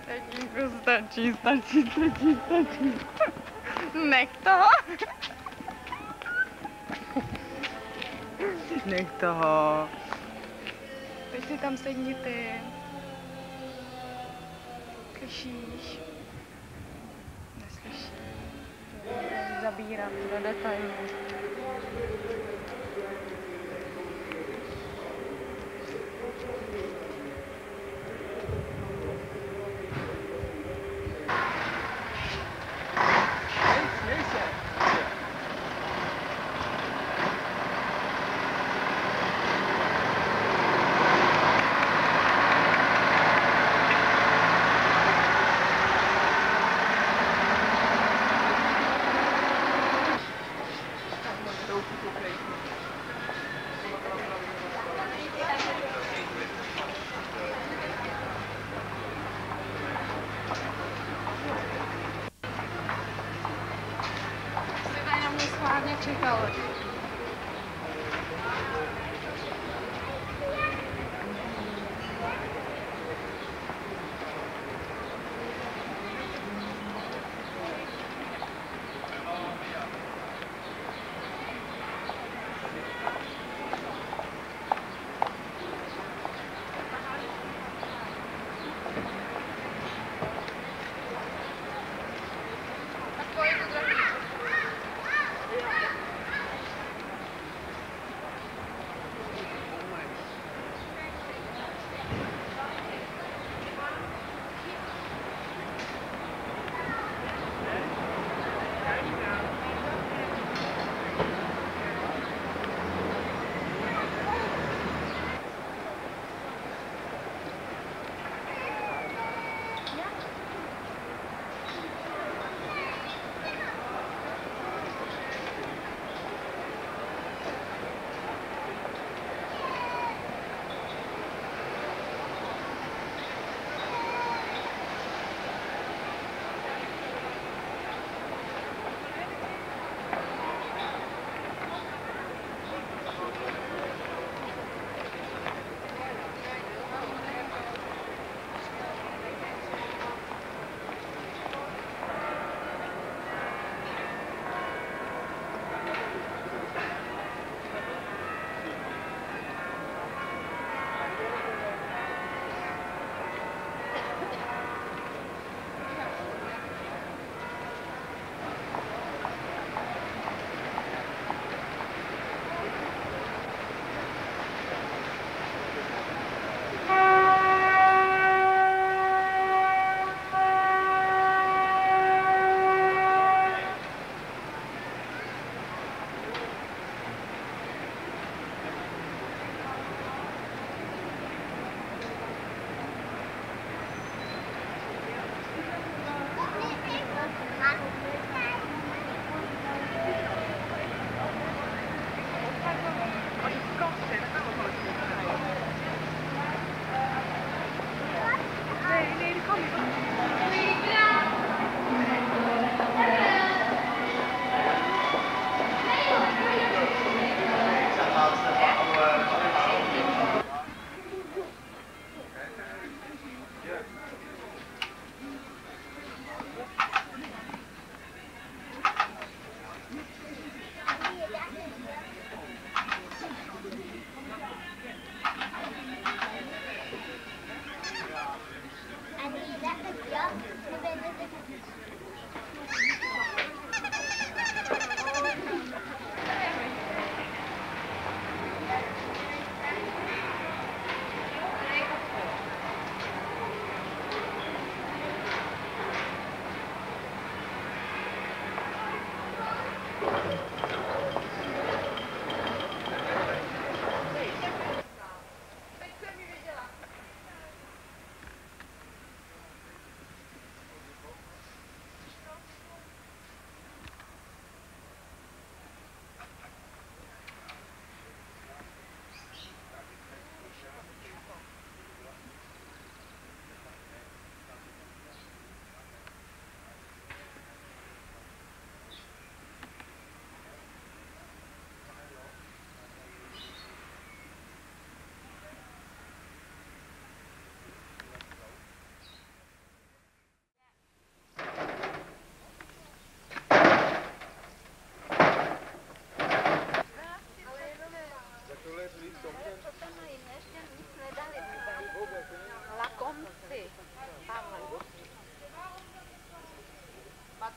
Tatínku, stačí. Nech to. Nech toho. Teď si tam sedni ty. Slyšíš? Neslyšíš. Zabírat do detailů. Jsi tady na mě schválně čekal.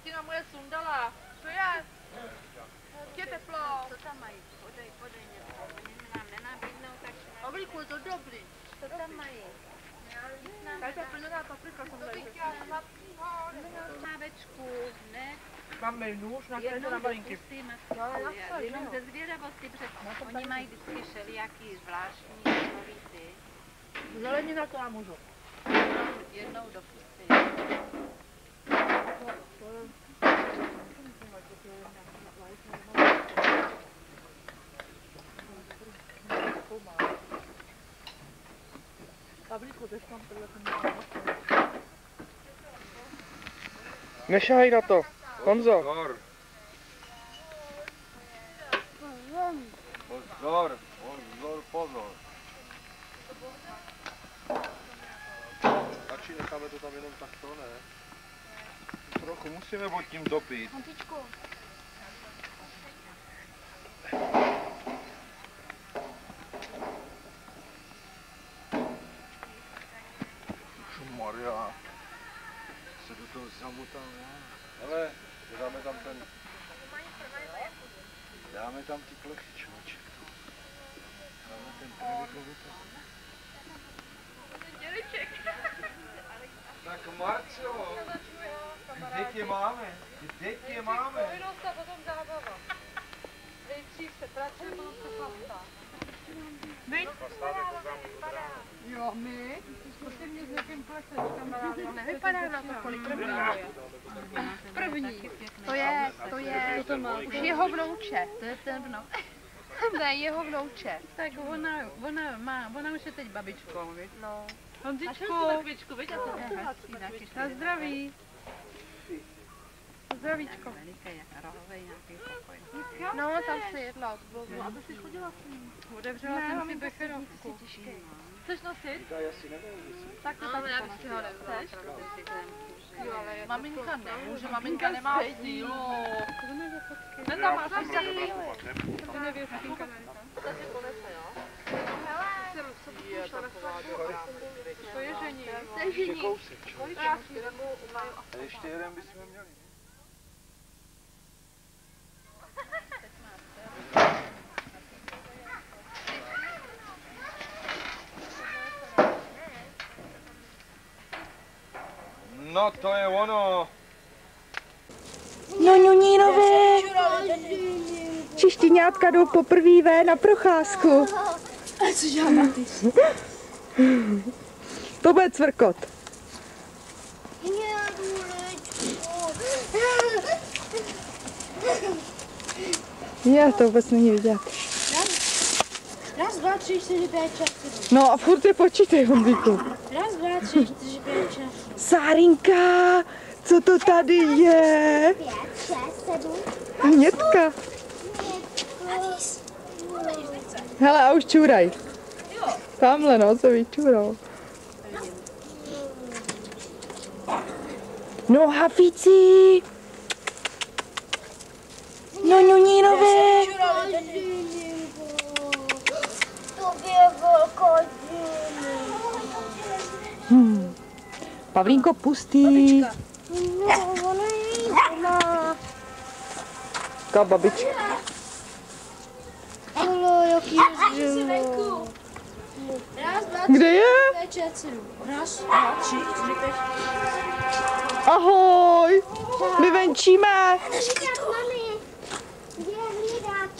Kristina moje sundala. Co je? Je teplo. Co tam mají? Podej něco. Oni nám nenabídnou, tak Pavlíku, je to dobrý. co tam mají? Tady je plněná paprika, jsem tady. Mávečku, ne? Máme nůž, na které na Jednou malinky. dopustím, jasně, jenom jo. ze zvědavosti, protože oni mají vždycky všelijaký zvláštní nový ty. Zelenina to já můžu. Jednou dopustím. Pavlíku, jdeš tam tohle. Nešahej na to, Honzo. Pozor. Pozor, pozor, pozor. Radši necháme to tam jenom takto, ne? Trochu musíme pod tím dopít. Antičko. Maria, se do toho zamotal, ale dáme tam ty plechy, člověče. Dáme ten pravidelný Tak Marcelo, kde tě máme? Kde tě máme? Povinnost a potom zábava. Nejdřív se pracuje, potom se chlastá. Jo, my? Prostě mě s někým plese, kamarády. Nevypadá na to, kolik první je. První. To je už jeho vnouče. To je ten vnouč. Ne, jeho vnouče. Tak ona už je teď babičkou, víš? No. Honzičku, Babičku, víš, a to je hezký taky. na zdraví. Zdravíčko. Veliký, jak rohovej nějaký pokoj. No, tam se jedla. No, aby si chodila s ním. Otevřela Ne, jsem mám si to becherovku. Chceš nosit? Tak to No, tak já bych si ho nevzala. Jo, ale je Maminka nemůže, maminka nemá sílu. Ne, tam máš sílu. To nevěřínka. To si ponese, jo? Je taková dobrá. To je žení. To je žení. A ještě jeden bychom měli. No to je ono. No ňuňínové, čištěňátka jdou poprvé ven na procházku. A co dělá ty? To bude cvrkot. Já to vůbec není vidět. Raz, dva, tři, čtyři, pět, šest, sedm. No a furt je počítej, Honzíku. Raz, dva, tři, čtyři, pět, šest. Sárinka, co to tady je? 5, 6, 7. Hnědka. Hele, a už čuraj. Tamhle, no, se vyčural. No, hafíci. No, ňuňínové. Pavlínko, pustý. No, ono je doma. Taká babička. Halo, jaký je dřevo. Raz, dva, Kde je? 5, 6, 7. Raz, dva, tři, čtyři, pět. Ahoj. My venčíme. Neříkej to. Mami, kde je hlídat?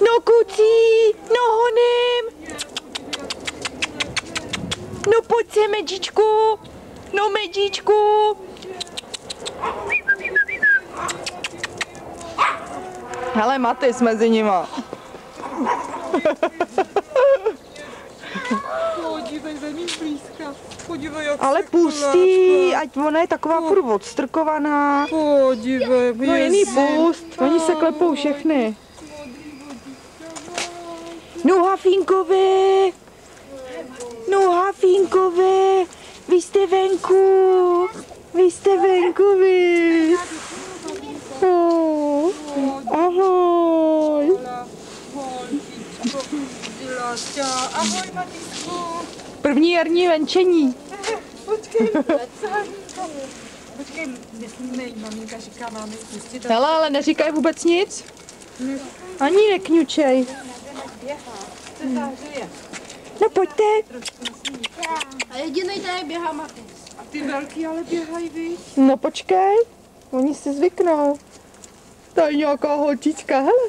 No, kucí. No, honem. No, pojď se, medíčku. No, medíčku. Hele, Matej mezi nima. Podívej, vem blízka. Podívej, jak Ale pustý, ať ona je taková furt odstrkovaná. Podívej, No jiný pust, oni se klepou všechny. No Hafínkové, no Hafínkové, vy jste venku, vy. Oh, ahoj. Ahoj, Matýsku. První jarní venčení. Počkej, myslíme, maminka říká, máme pustit. Hele, ale neříkaj vůbec nic. Ani nekňučej. No pojďte. A jedinej tady běhá Matis. A ty velký ale běhají, víš? No počkej. Oni si zvyknou. Tady nějaká holčička, hele.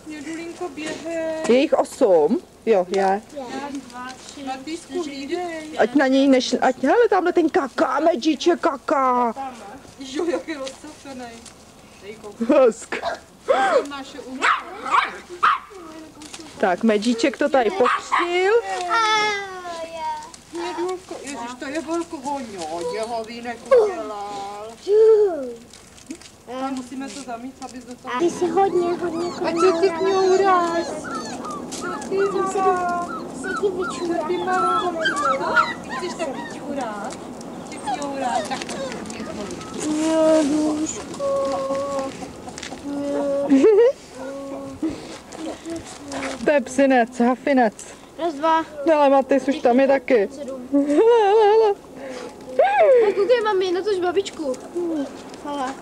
Jedulinko běhej. Je jich 8. Jo, je. Matýsku, hlídej. Ať na něj ať, hele, tamhle ten kaká, medžiče kaká. Jo, jak je rozcapenej. Husk. Naše Tak, medžiček to tady pokřtil. Jedulko, ježiš, to je velko hodně hovínek udělal. A musíme to zamít, aby do toho... Ty jsi hodně A co ty kňouráš? Co ty malá? se ti vyčurá. Co ty malá? Chceš tak kňourat? Ty kňouráš, tak to To je psinec, hafinec. Raz, dva. Hele, Matys už tam je taky. Hele. A koukej, mami, na tož babičku. Hele.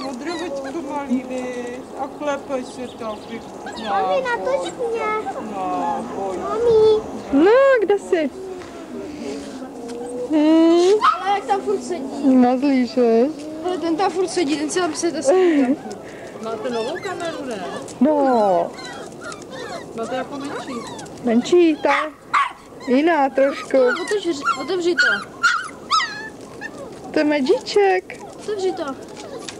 Modrovičku malý, víš? A klepej si taky. Mami, natoč mě. No, pojď. Mami. No, kde jsi? Ale jak tam furt sedí. Mazlíš, viď? Ale ten tam furt sedí, ten si tam sedí. Máte novou kameru, ne? No, Máte jako menší. menší, ta jiná trošku. Otevři to. To je medžiček. Otevři to.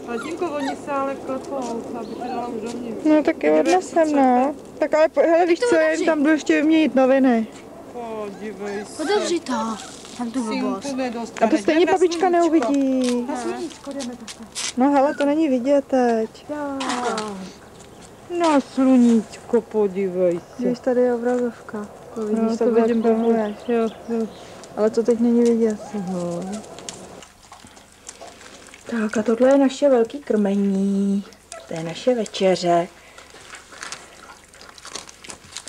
Tatínko, oni se ale klepou, aby se dala už dovnitř. No tak je odnesem, no. Tak ale, hele, víš co, já jim tam budu ještě vyměnit noviny. Podívej se. Otevři to. Tam tu blbost. Synku nedostane. A to stejně Jdem na babička sluníčko. neuvidí. Na sluníčko jdeme takhle. No hele, to není vidět teď. Na sluníčko, podívej se. Víš, tady je obrazovka. To vidíš, No, tak to vidím dohleduješ. Jo. Ale to teď není vidět. Tak a tohle je naše velký krmení. To je naše večeře.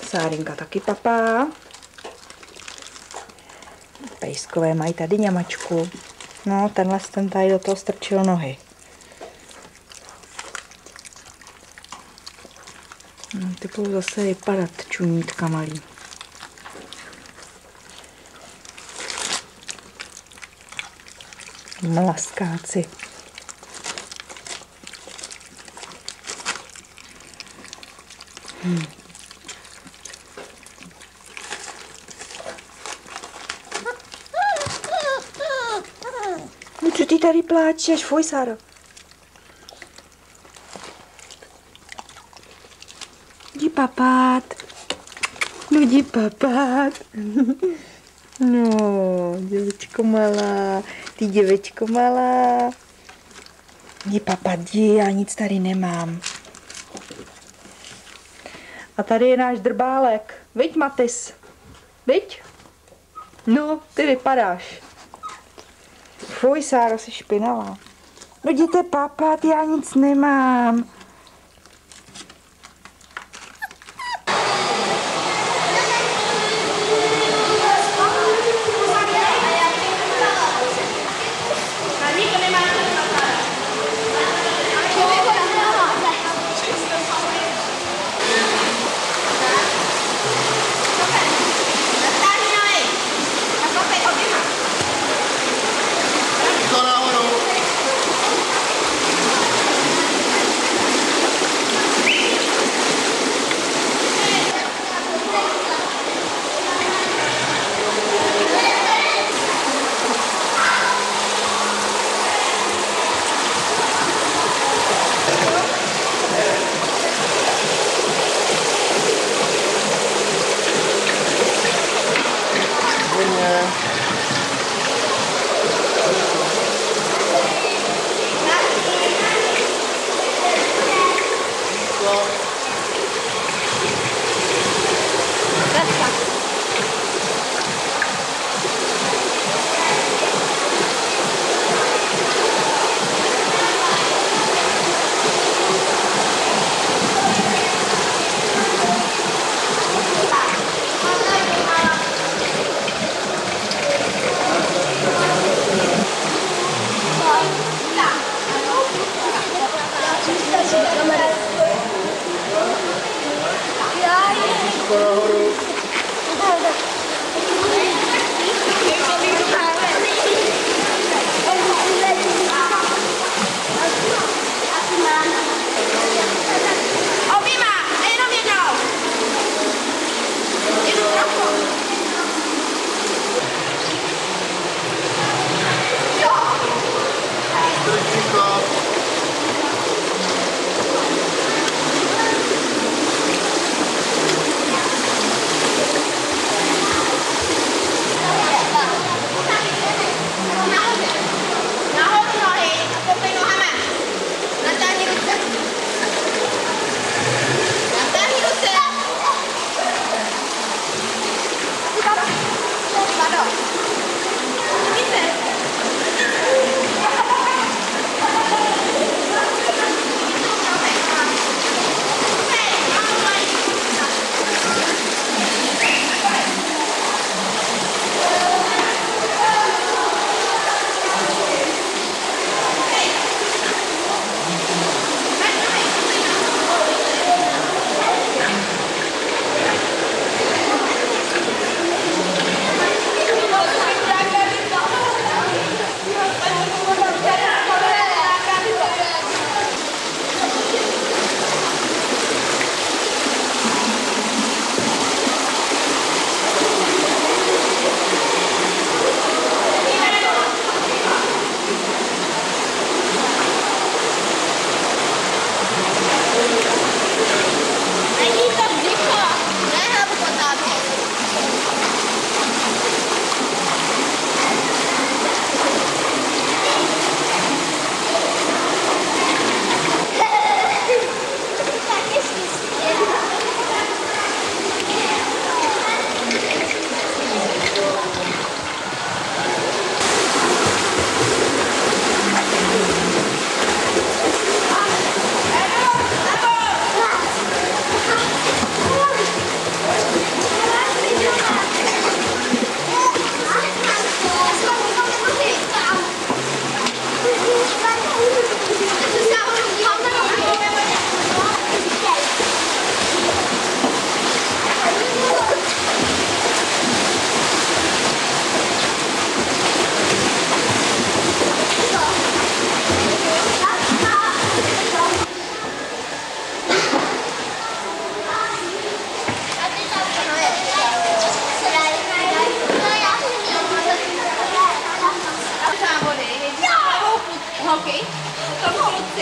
Sárinka taky papá. Pejskové mají tady ňamačku. No, tenhle ten tady do toho strčil nohy. No, ty budou zase vypadat čunítka malý. Mlaskáci. No co ty tady pláčeš? Fuj, Sáro. Jdi papát. No jdi papát. No, děvečko malá. Ty děvečko malá. Jdi papát, jdi, já nic tady nemám. A tady je náš drbálek. Viď, Matys? Viď? No, ty vypadáš. Fuj, Sáro, jsi špinavá. No jděte papat, já nic nemám.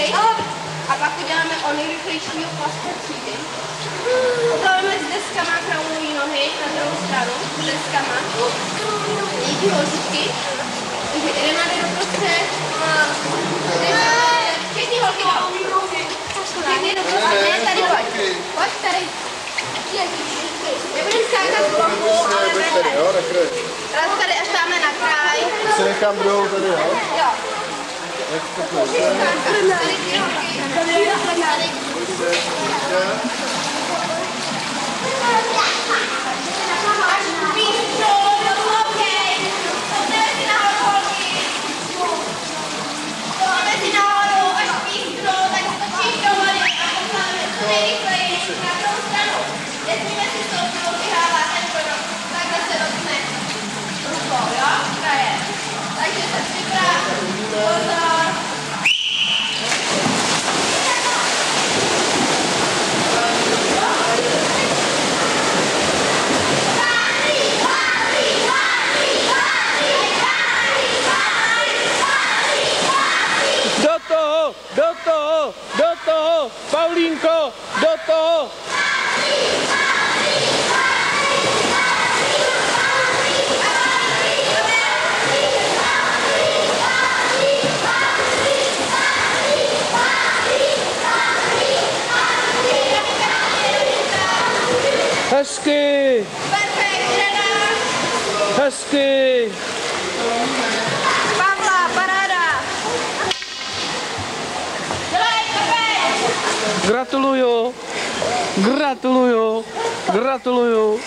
OK? A pak uděláme o nejrychlejšího plaster třídy. Oplavíme s deskama kraulový nohy na druhou stranu, s deskama. Díky holčičky. Takže jdeme tady doprostřed. Všechny holky dál. Všechny doprostřed, ne, tady pojď. Pojď tady. Nebudem skákat z bloku, ale jdeme. Raz tady až dáme na kraj. Si nechám druhou tady, jo? Jo. Jak to půjde? Takže se připraví. Pozor. Do toho, Paulínko, do toho! Hezky! Hezky! Pavla, paráda! Gratuluju! Gratuluju! Gratuluju!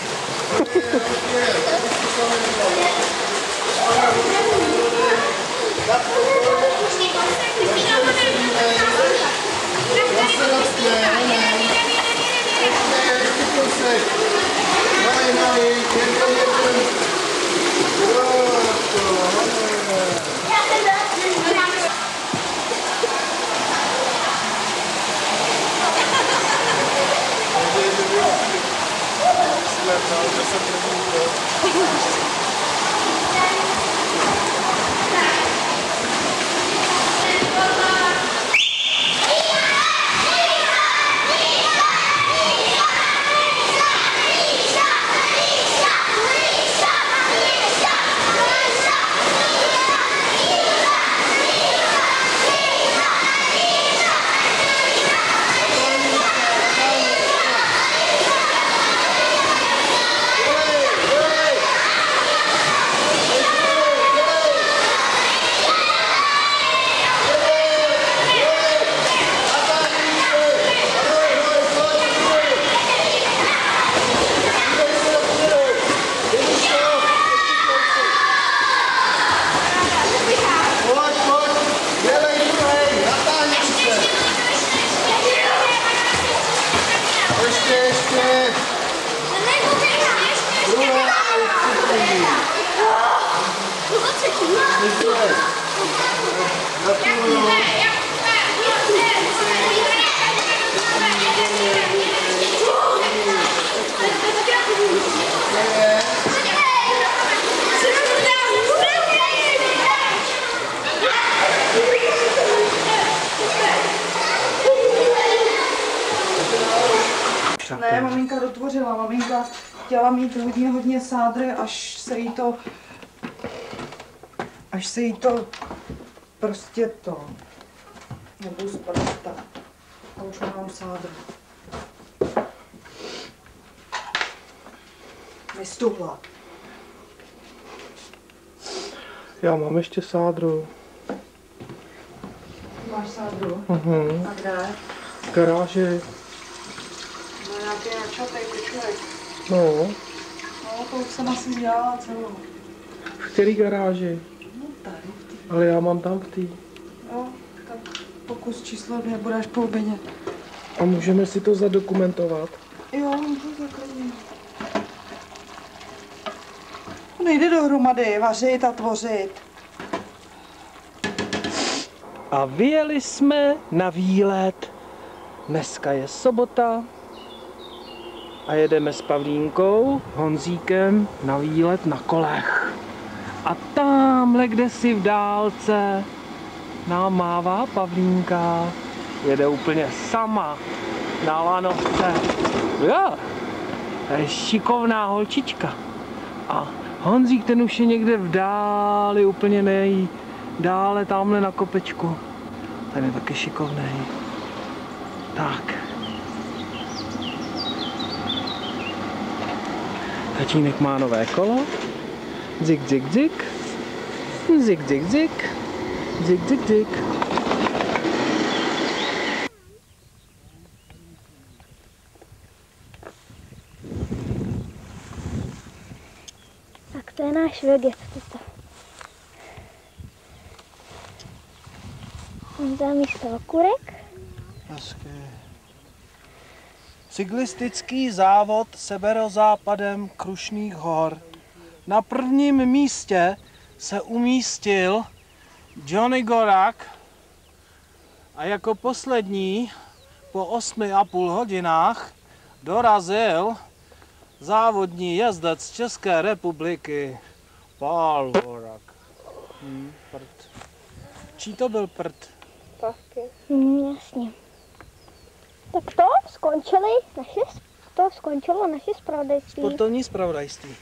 Ne, maminka dotvořila, maminka chtěla mít hodně sádry, až se jí to prostě to nebudu zprsta. A už mám sádru. Nestuhla. Já mám ještě sádru. Máš sádru? A kde? V garáži. No nějaký načatej kočunek. No. No, to už jsem asi dělala celou. V který garáži? No tady. Ale já mám tam v té. Jo, tak pokus číslo 2 bude až po obědě. A můžeme si to zadokumentovat? Jo, můžu zaklidně. Nejde dohromady vařit a tvořit. A vyjeli jsme na výlet. Dneska je sobota a jedeme s Pavlínkou, Honzíkem na výlet na kolech. A tamhle kdesi v dálce nám mává Pavlínka. jede úplně sama na lanovce. Jo, to je šikovná holčička. A Honzík ten už je někde v dáli, úplně dále tamhle na kopečku. Ten je taky šikovný. Tak. Tatínek má nové kolo. Zik, zik, zik. Zik, zik, zik. Zik, zik, zik. Tak to je náš veget, toto. Tam místo okurek. Hezky. Cyklistický závod severozápadem Krušných hor. Na prvním místě se umístil Johnny Gorak a jako poslední po 8,5 hodinách dorazil závodní jezdec České republiky Paul Gorak. Prd. Čí to byl prd? Jasně. Tak to skončilo naše zpravodajství. Sportovní zpravodajství.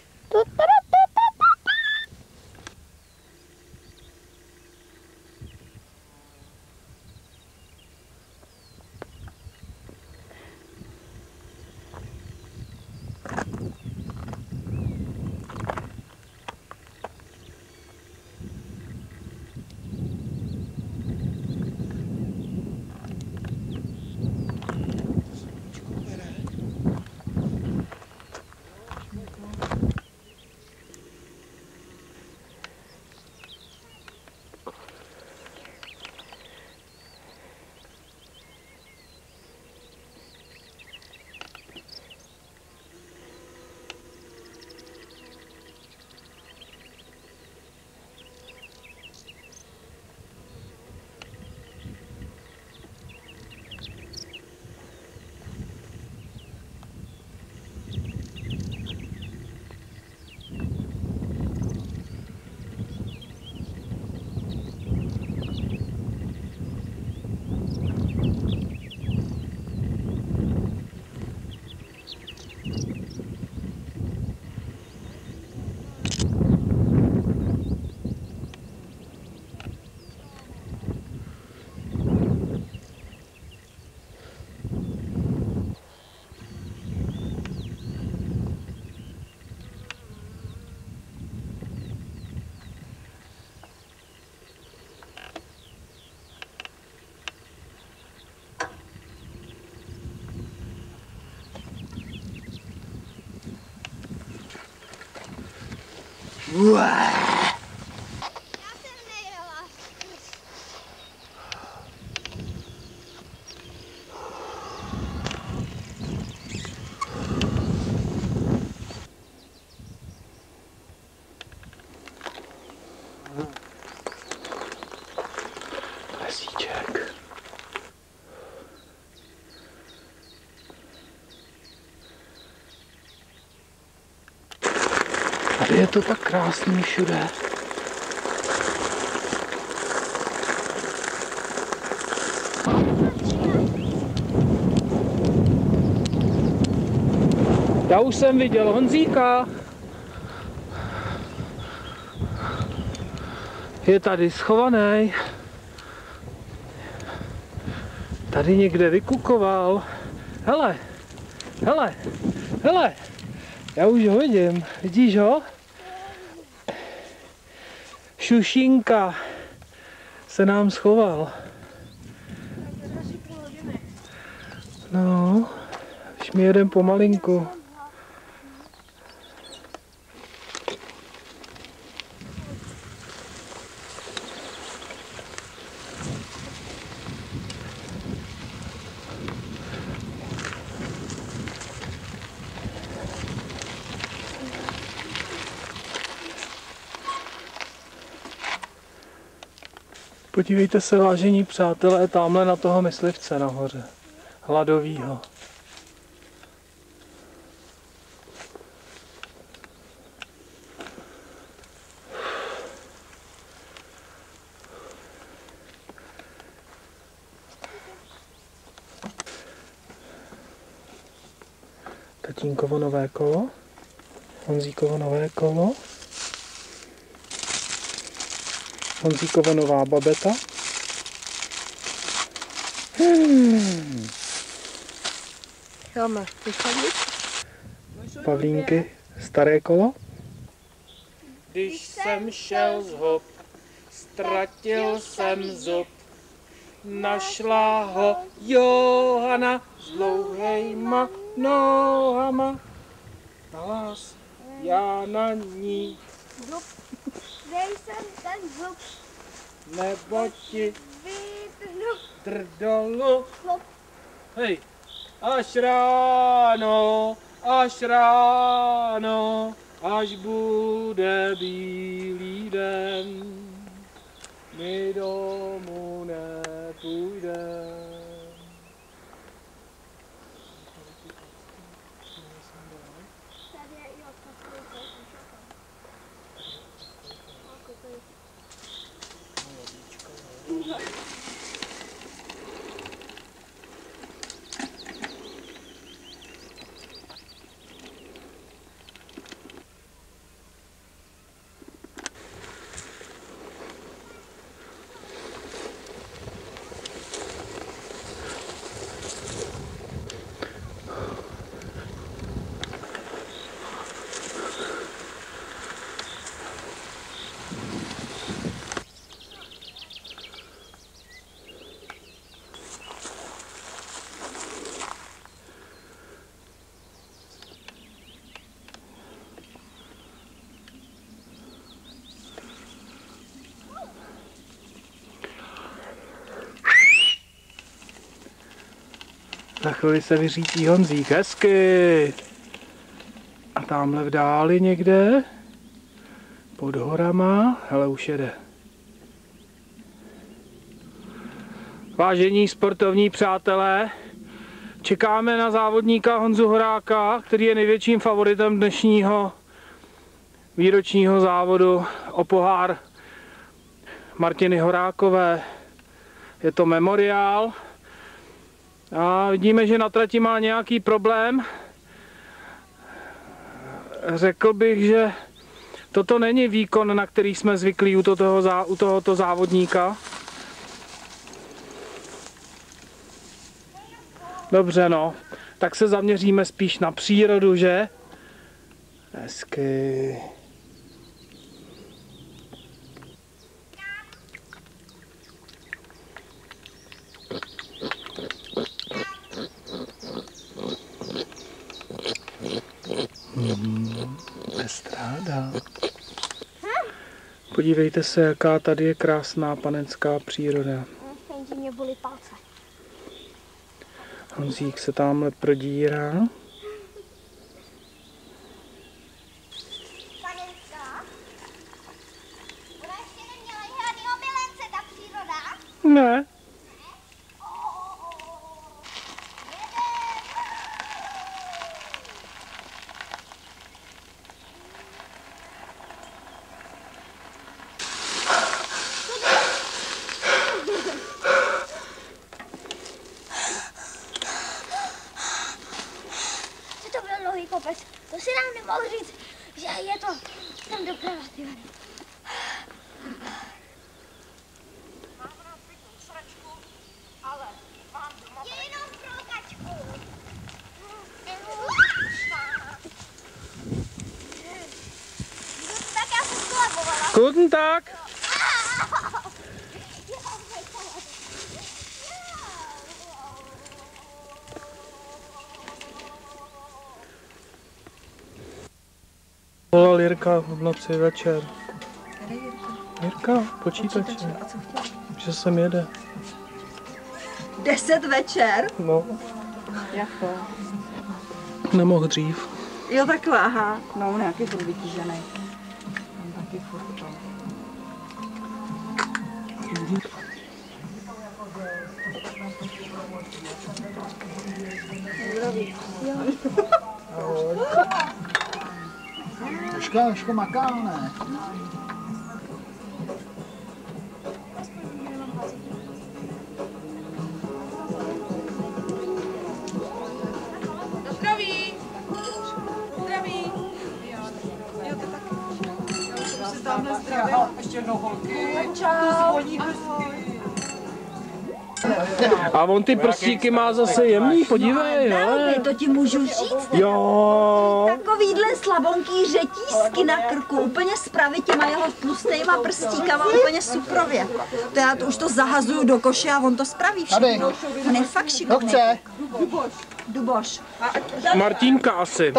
Lesíček. Tady je to tak krásný všude. Já už jsem viděl Honzíka. Je tady schovaný. Tady někde vykukoval. Hele, hele, hele. Já už ho vidím. Vidíš ho? Šušinka se nám schoval. No, už mi jedem pomalinku. Podívejte se, vážení přátelé, tamhle na toho myslivce nahoře. Hladovýho. Tatínkovo nové kolo. Honzíkovo nové kolo. Honzíkovo nová babeta. Cháme, vychladit? Pavlínky, staré kolo. Když jsem šel z hop, ztratil jsem zub. Našla ho Johana s dlouhejma nohama. Hlas, já na ní. Dej sem ten zub, Nebo ti vytrhnu drdolu. Hej, až ráno, až bude bílý den, my domů nepůjdem. Za chvíli se vyřítí Honzík, hezky. A tamhle v dáli někde, pod horama, hele, už jede. Vážení sportovní přátelé, čekáme na závodníka Honzu Horáka, který je největším favoritem dnešního výročního závodu o pohár Martiny Horákové. Je to memoriál. A vidíme, že na trati má nějaký problém. Řekl bych, že toto není výkon, na který jsme zvyklí u tohoto závodníka. Dobře, no. Tak se zaměříme spíš na přírodu, že? Hezky. Estráda. Podívejte se, jaká tady je krásná panenská příroda. Stejně mě bolí palce. Honzík se tamhle prodírá. Panenská? Ona ještě neměla žádnýho milence, ta příroda? Ne. To byl dlouhý kopec. To si nám nemohl říct, že je to tam doprava, ty vady. Je jenom pro kačku. Tak já jsem skolabovala. Guten Tag. Volal Jirka v noci večer. Jirka, počítače. Že sem jede. 10 večer? No, Jako? nemohl dřív. Jo, takhle, aha. No, on je nějaký furt vytížený. On taky furt to. Troška makal, ne? Na zdraví! tamhle zdravím. Ještě jednou holky. Čau. A on ty prstíky má zase jemný, podívej, hele. To ti můžu říct. Jo. Takovýhle slabonký řetízky na krku, úplně spravit těma jeho tlustejma prstíkama, úplně suprově. To já to už to zahazuju do koše a on to spraví všechno. On je fakt šikovný. To chce. Duboš. Martínka asi.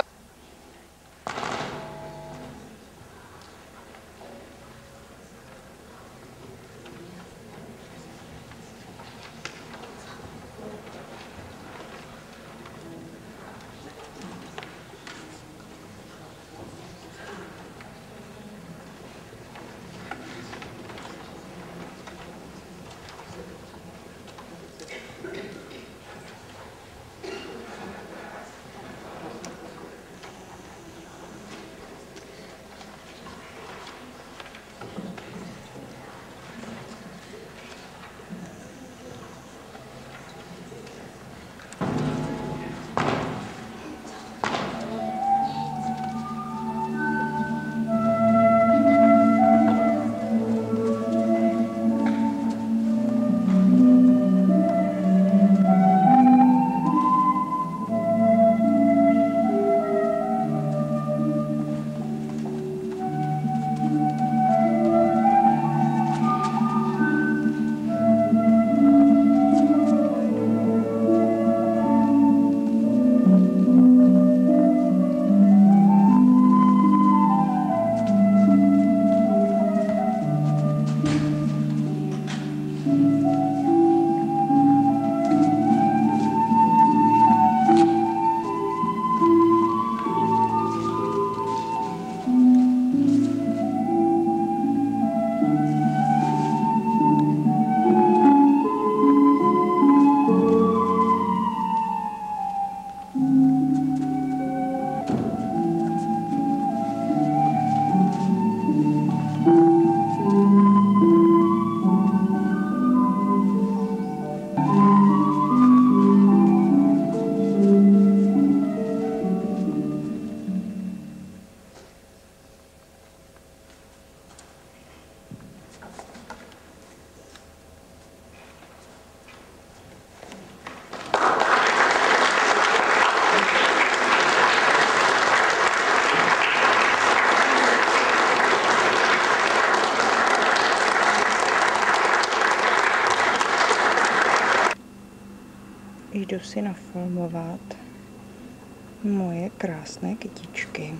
Jdu si nafilmovat moje krásné kytičky.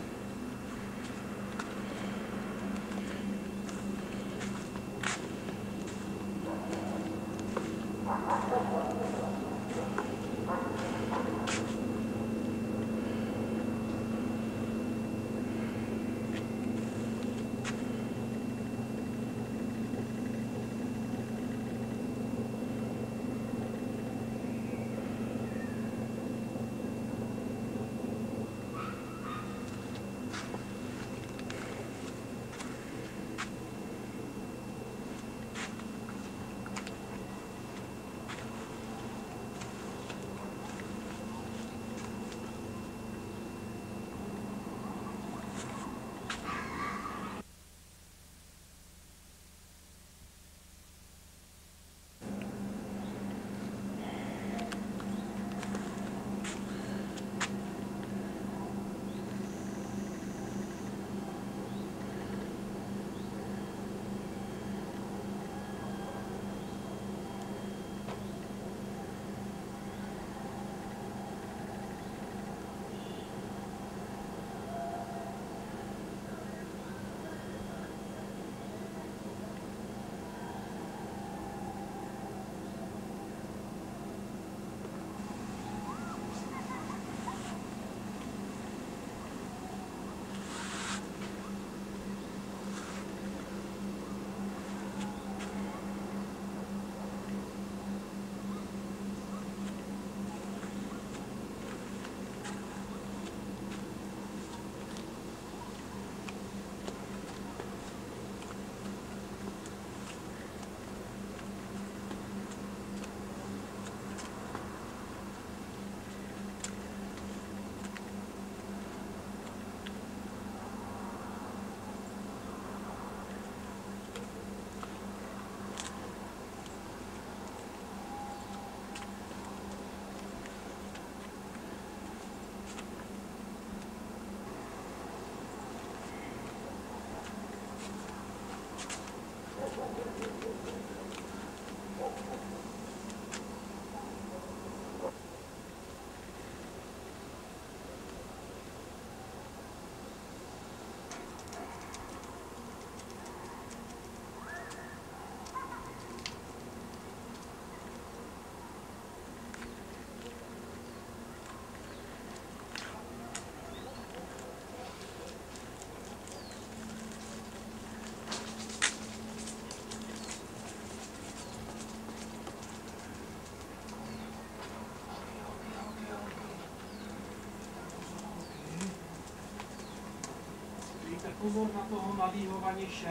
Dejte pozor na toho mladýho Vaniše.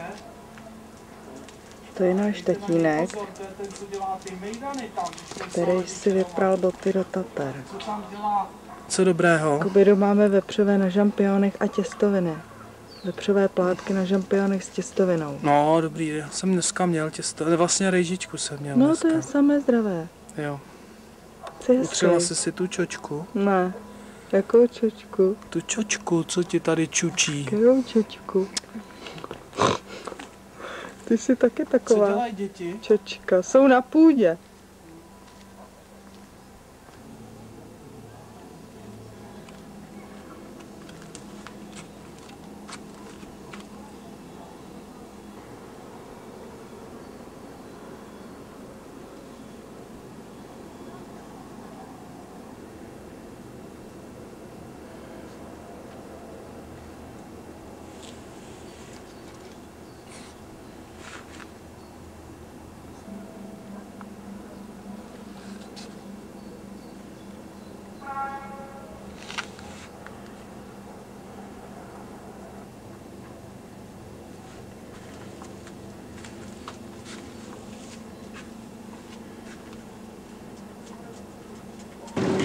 To je náš tatínek, Pozor, to je ten, co dělá ty mejdany tam. který si vypral boty do Tatar. Co tam dělá? Co dobrého? K obědu máme vepřové na žampionech a těstoviny. Vepřové plátky na žampionech s těstovinou. No, dobrý, já jsem dneska měl těsto, vlastně rejžičku jsem měl No dneska. to je samé zdravé. Jo. Co je Utřela hezký. jsi si tu čočku? Ne. Jakou čočku? Tu čočku, co ti tady čučí? Jakou čočku? Ty jsi taky Co taková dělají děti? čočka. Jsou na půdě.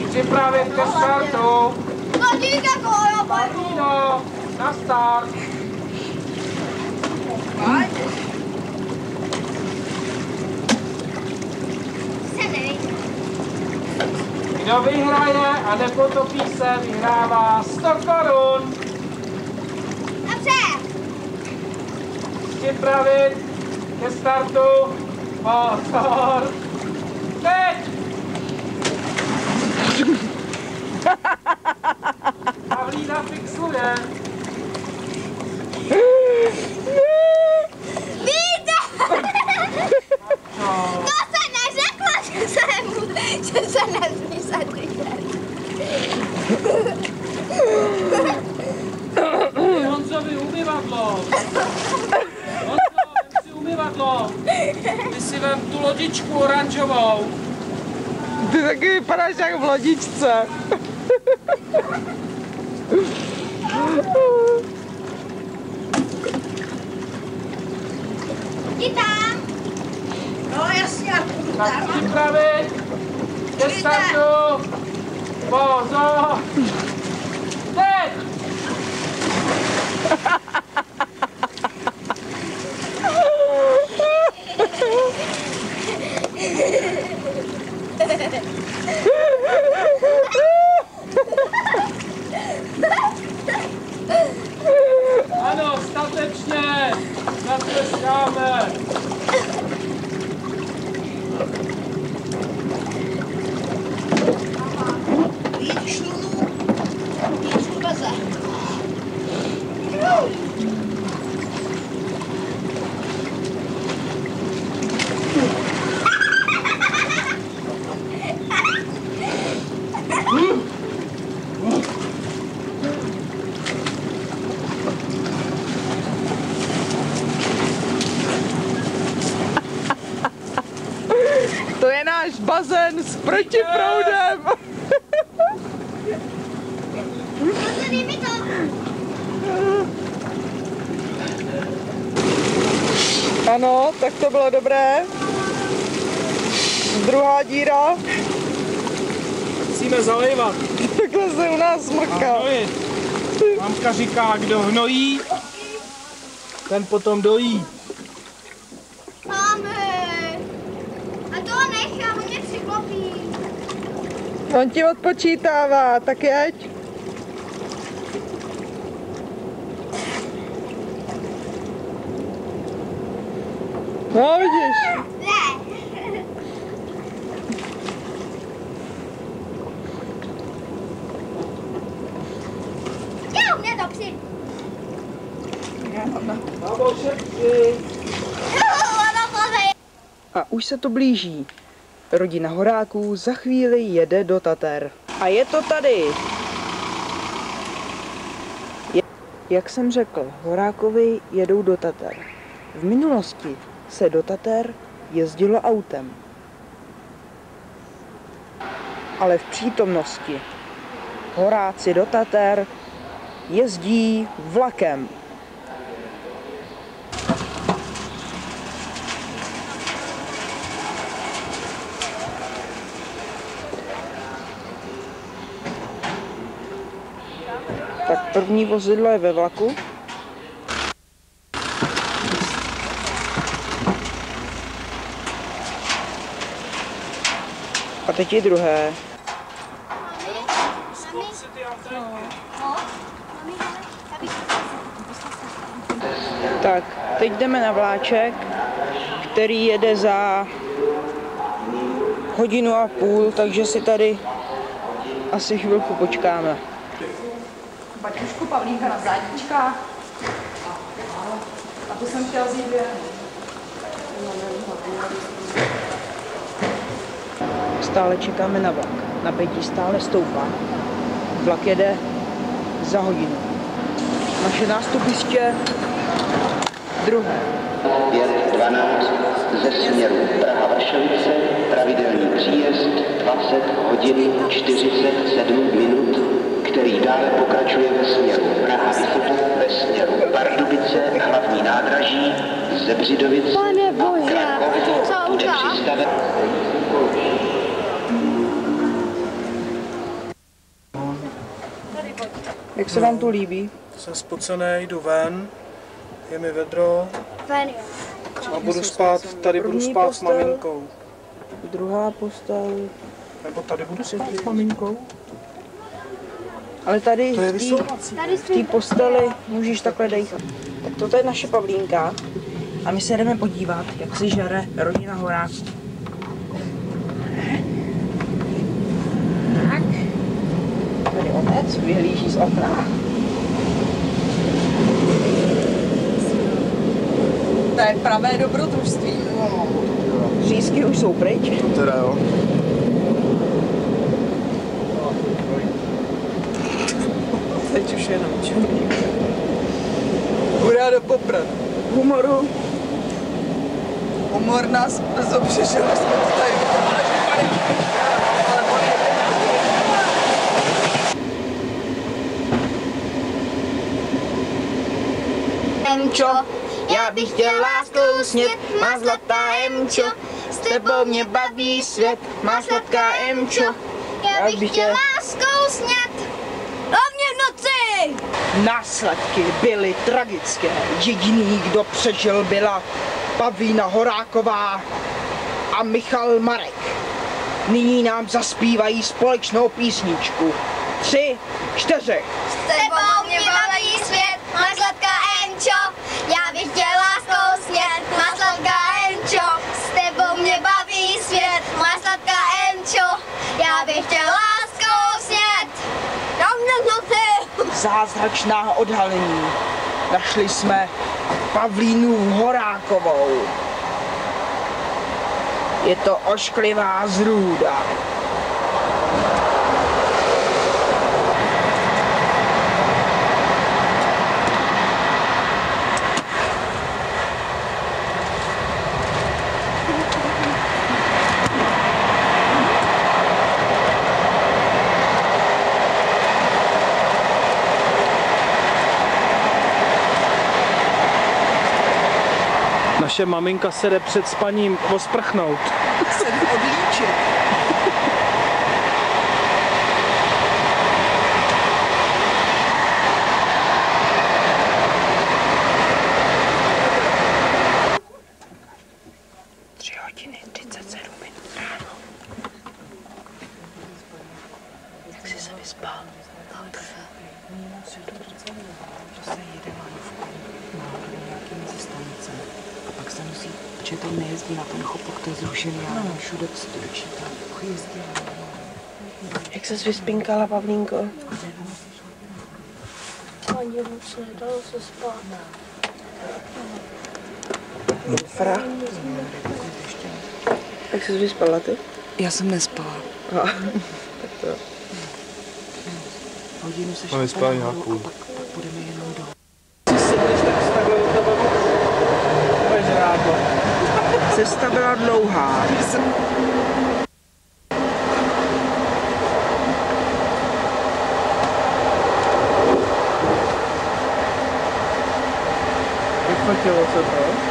Připravit ke startu. Martino, na start. Kdo vyhraje a nepotopí se, vyhrává 100 korun. Dobře. Připravit ke startu. Pozor. Teď! Pavlína fixuje. Víte! To se neřeklo, že se nesmí zadržet. Honzovi umyvadlo. Honzo, vem si umyvadlo. Ty si vem tu lodičku oranžovou. Ty taky vypadáš jak v lodičce. Jdi tam. No jasně, já půjdu Tak tam. připravit ke startu. Pozor. Teď! Ano, statečně! Zatleskáme! Víc šlunu, víc vůbeze. To je náš bazén s protiproudem. Pozri mi to. Ano, tak to bylo dobré. Druhá díra. Musíme zalejvat. Takhle se u nás smrká. Mamka říká, kdo hnojí, ten potom dojí. Máme. A to nechám, on mě přiklopí. On ti odpočítává, tak jeď. No vidíš. Ne. Jo, mě to přijde. Babo, šetři. A už se to blíží. Rodina Horáků za chvíli jede do Tater. A je to tady. Jak jsem řekl, Horákovi jedou do Tater. V minulosti se do Tater jezdilo autem. Ale v přítomnosti Horáci do Tater jezdí vlakem. První vozidlo je ve vlaku. A teď je druhé. Tak, teď jdeme na vláček, který jede za 1,5 hodiny, takže si tady asi chvilku počkáme. Baťušku Pavlínka na zádičkách. A to jsem chtěla vzít Stále čekáme na vlak. Napětí stále stoupá. Vlak jede za hodinu. Naše nástupiště druhé. 5:12 ze směru Praha-Vršovice, pravidelný příjezd 20 hodin 47 minut, který dále pokračuje ve směru Praha-Východ, ve směru Pardubice, hlavní nádraží, Zebřidovic a Krakov bude přistaven. Jak se vám tu líbí? Jsem spocený, jdu ven, je mi vedro Ven, a budu spát, tady budu spát s maminkou. Druhá postel. Nebo tady budu spát s maminkou. Ale tady To je v té posteli můžeš takhle dejchat. Tak toto je naše Pavlínka a my se jdeme podívat, jak si žere rodina Horáků. Tak. Tady otec vyhlíží z okna. To je pravé dobrodružství. Řízky už jsou pryč. To teda jo. Teď už jenom čurník. Hurá do Poprad. Humoru. Humor nás brzo přišel, jsme tady. Emčo, já bych chtěl láskou snět, má zlatá Emčo, s tebou mě baví svět, má sladká Emčo, já bych chtěl láskou snět, hlavně v noci. Následky byly tragické. Jediný, kdo přežil, byla Pavlína Horáková a Michal Marek. Nyní nám zaspívají společnou písničku. 3, 4. S tebou mě baví svět, má sladká Emčo, já bych chtěl láskou snět, má sladká Emčo, s tebou mě baví svět, má sladká Emčo, já bych chtěl láskou snět, hlavně v noci. Zázračná odhalení. Našli jsme Pavlínu Horákovou. Je to ošklivá zrůda. Naše maminka se jde před spaním osprchnout. Se jde odlíčit. Protože tady nejezdí na ten chopok, to je zrušený, ale všude se to dočítá. Jezdí. Jak ses vyspinkala, Pavlínko? Ani moc nedalo se spát. Fra. Jak ses vyspala ty? Já jsem nespala. Tak to. Hodinu se No, vyspala nějakou. a pak budeme jenom dolů. Cesta byla dlouhá. Vyfotilo se to.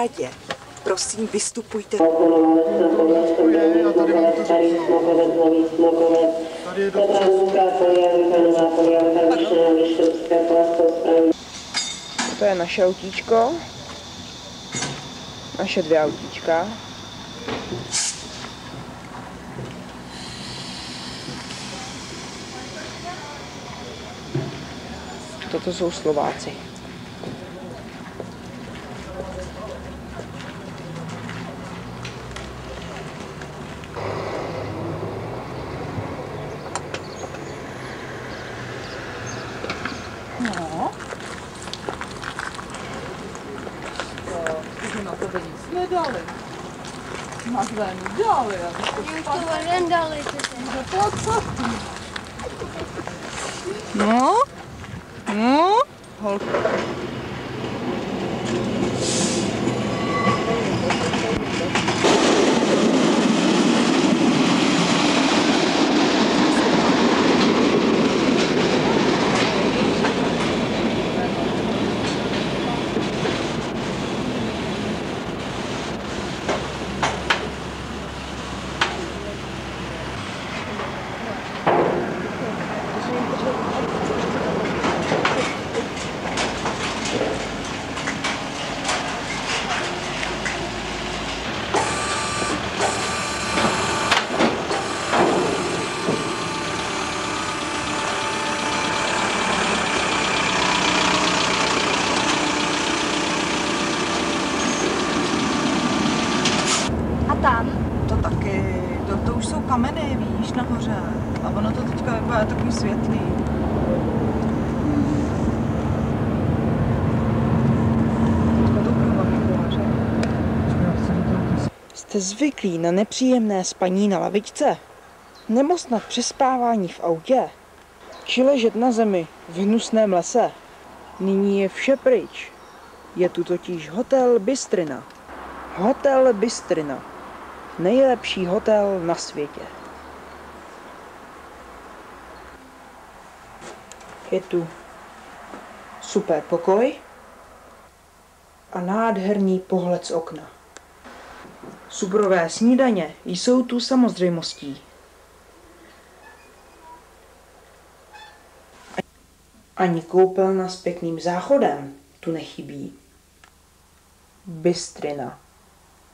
brigádě. Prosím, vystupujte. Tady je To je naše autíčko. Naše 2 autíčka. Toto jsou Slováci. No. Takže na tebe nic nedali. Máš ven dali. Jen dali. No? No? Holka. To taky, to už jsou kameny, víš, nahoře. A ono to teďka vypadá takový světlý. Jste zvyklí na nepříjemné spaní na lavičce? Nebo snad přespávání v autě? Či ležet na zemi v hnusném lese? Nyní je vše pryč. Je tu totiž hotel Bystrina. Hotel Bystrina. Nejlepší hotel na světě. Je tu super pokoj a nádherný pohled z okna. Superové snídaně jsou tu samozřejmostí. Ani koupelna s pěkným záchodem tu nechybí. Bystrina.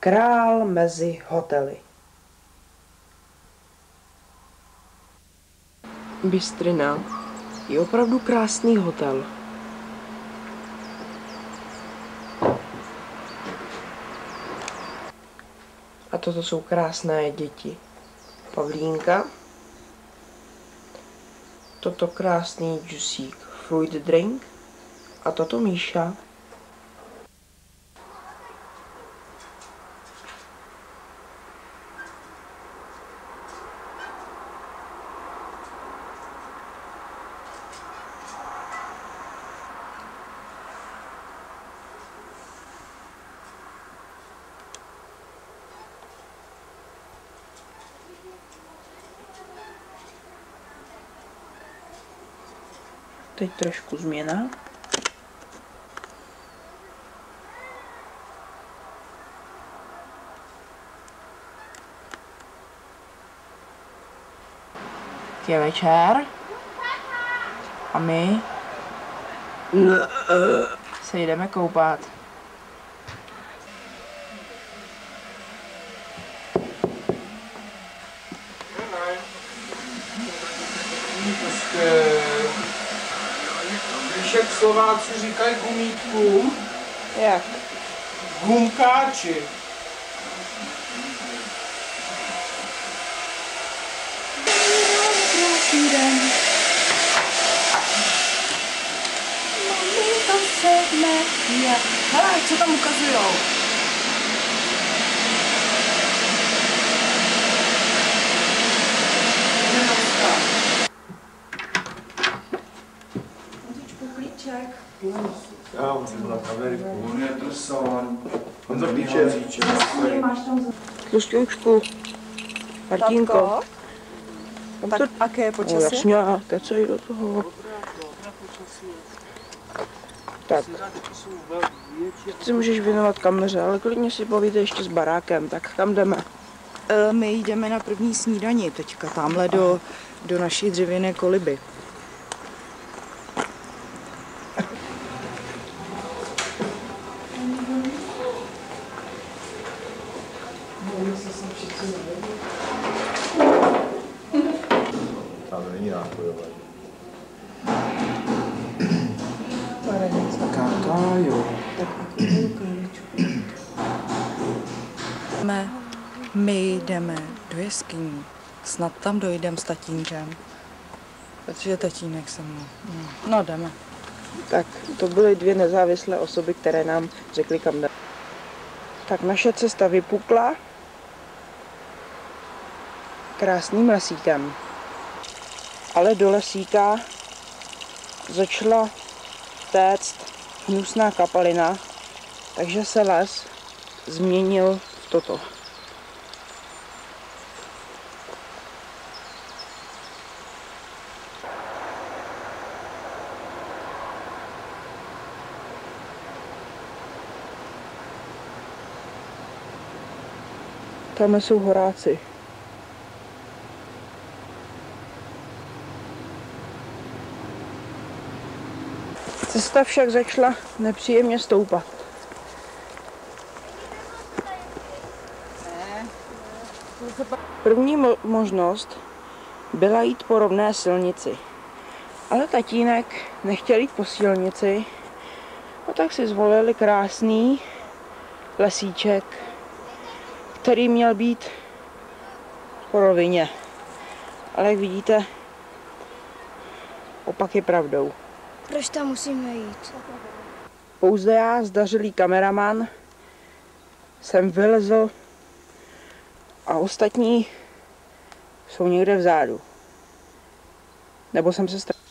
Král mezi hotely. Bystrina je opravdu krásný hotel. A toto jsou krásné děti. Pavlínka. Toto krásný džusík fruit drink. A toto Míša. Teď trošku změna. Je večer a my se jdeme koupat. Víš, jak Slováci říkají gumítkům? Jak? Gumkáči. Hele, co tam ukazujou? Já on si byla kamery, on je drsovan. On to píče. Tlusťoučku. Martínko. Tak aké je počasí? Jasně, kecej do toho. Tak. Si můžeš věnovat kameře, ale klidně si povíte ještě s barákem. Tak kam jdeme? My jdeme na první snídani teďka, tamhle do naší dřevěné koliby. Tam není nápojové. Kakajo. My jdeme do jeskyní. Snad tam dojdeme s tatínkem. Protože tatínek se mnou. No, jdeme. Tak, to byly dvě nezávislé osoby, které nám řekly, kam jdeme. Tak naše cesta vypukla krásným lesíkem. Ale do lesíka začala téct hnusná kapalina, takže se les změnil v toto. Tam jsou horáci. Cesta však začala nepříjemně stoupat. První možnost byla jít po rovné silnici. Ale tatínek nechtěl jít po silnici, a tak si zvolili krásný lesíček, který měl být po rovině. Ale jak vidíte, opak je pravdou. Proč tam musíme jít? Pouze já, zdařilý kameraman, jsem vylezl a ostatní jsou někde vzadu. Nebo jsem se ztratil.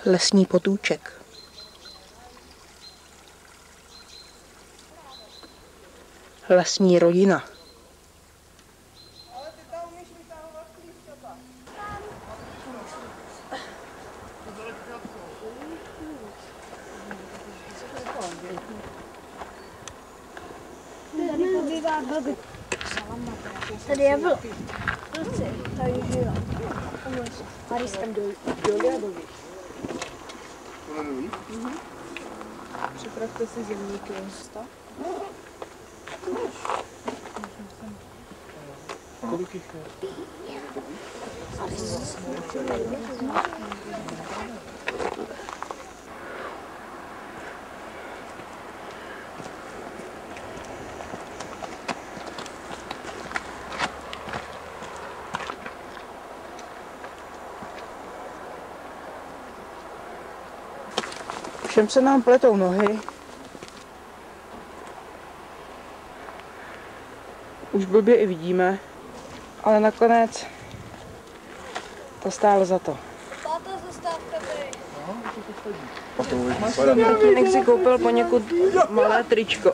Lesní potůček. Lesní rodina. Tady je vlk. Tady žila. Tady jsem Připravte si zemníky. Kolik jich je? Všem se nám pletou nohy. Už blbě i vidíme, ale nakonec to stálo za to. Táta, zastávka tady. Tatínek si koupil poněkud malé tričko.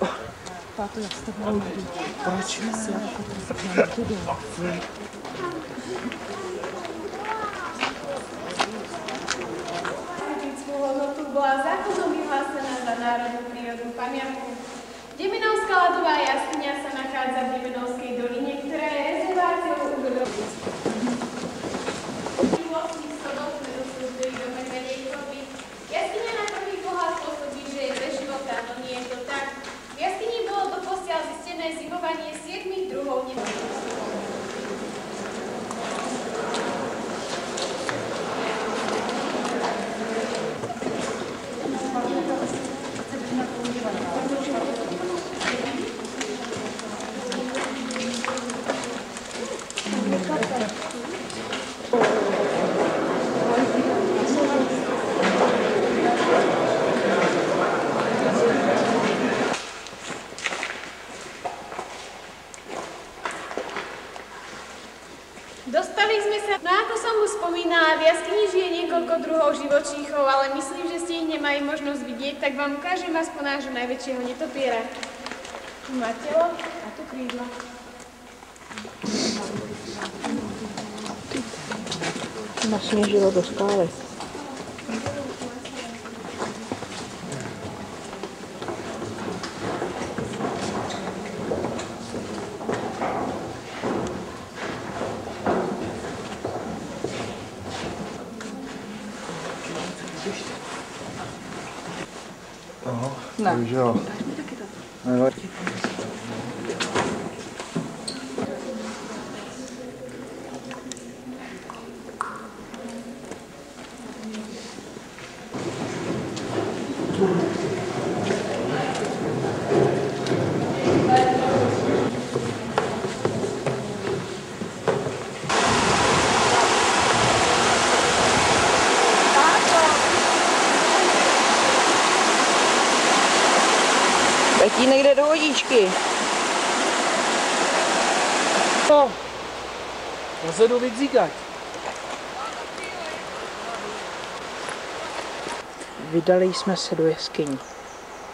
Táto, jak jste měli proč si bola zákonom vyhlásená za národnú prírodnú pamiatku. Demenovská ľadová jaskyňa sa nachádza v Demenovskej doline, ktorá je rezerváciou úrodových. Vlastných sodov sme doslúžili do menej chodby. Jaskyňa na prvý pohľad pôsobí, že je bez života, no nie je to tak. V jaskyni bolo doposiaľ zistené zimovanie 7 druhov nemožných. Dostali sme sa, no ako som už spomínala, v jaskyni žije niekoľko druhov živočíchov, ale myslím, že ste ich nemali možnosť vidieť, tak vám ukážem aspoň nášho najväčšieho netopiera. Tu má telo a tu krídla. Nasněžilo do skály. Ne. Už jo. Tatínek jde do vodičky. No, rozjedu vydzíkat. Vydali jsme se do jeskyní.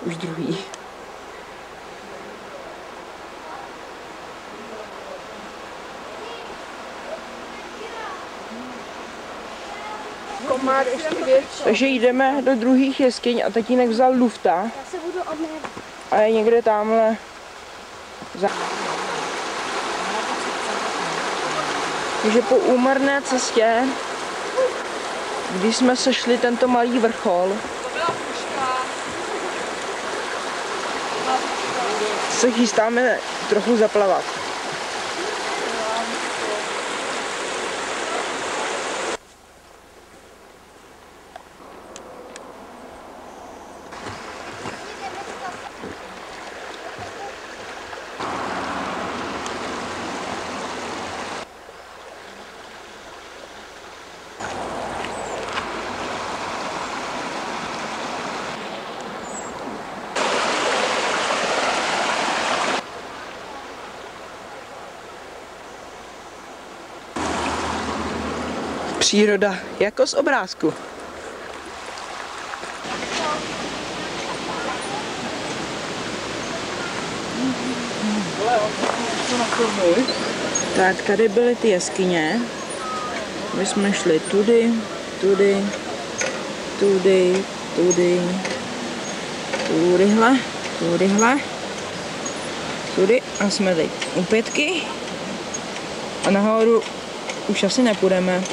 Už druhý. Komár ještě větší. Takže jdeme do druhých jeskyň a tatínek vzal lufta. Já se budu oblévat. A je někde tamhle. Takže po úmrné cestě, když jsme sešli tento malý vrchol, se chystáme trochu zaplavat. Příroda jako z obrázku. Tak tady byly ty jeskyně. My jsme šli tudy, tudy, tudy, tudy, tudyhle, tudyhle, tudy a jsme teď u 5 a nahoru už asi nepůjdeme.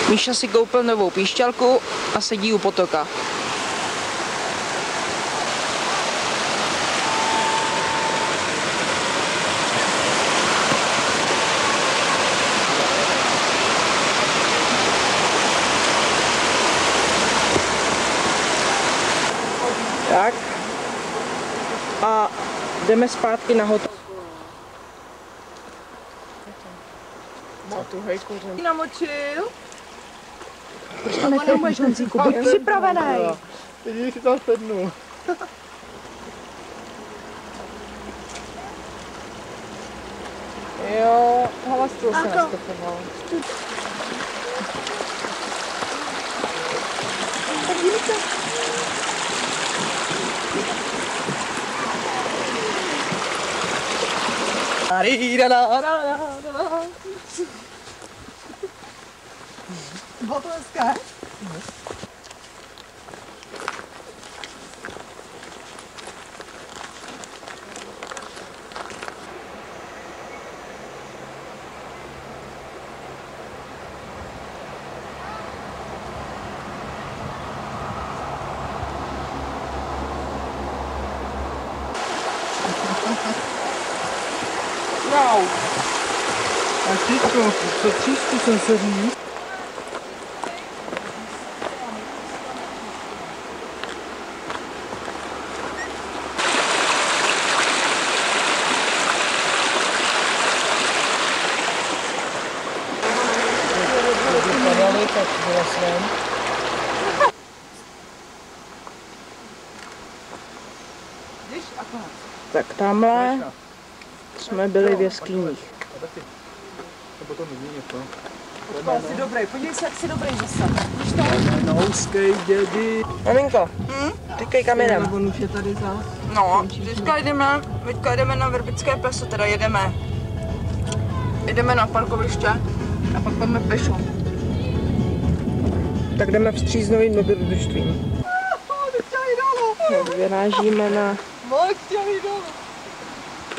Míša si koupil novou píšťalku a sedí u potoka. Tak. A jdeme zpátky na hotel. Namočil? Proč to nefilmuješ, Honzíku? Buď připravený. Teď si tam sednu. Jo, hlastu se nestopoval. Botleska? Wow. A Číčko, co tříšku jsem se říct? Tak tamhle jsme byli v jeskyních. Nebo to není něco. Jsi dobrý, podívej se, jak jsi dobrý zase. Nouskej dědy. Maminko, tykej kam jdem. On už je tady za. No, teďka jdeme na Vrbické pleso, teda jedeme na parkoviště A pak jdeme pešo. Tak jdeme vstříc novým dobrodružstvím. Vyrážíme na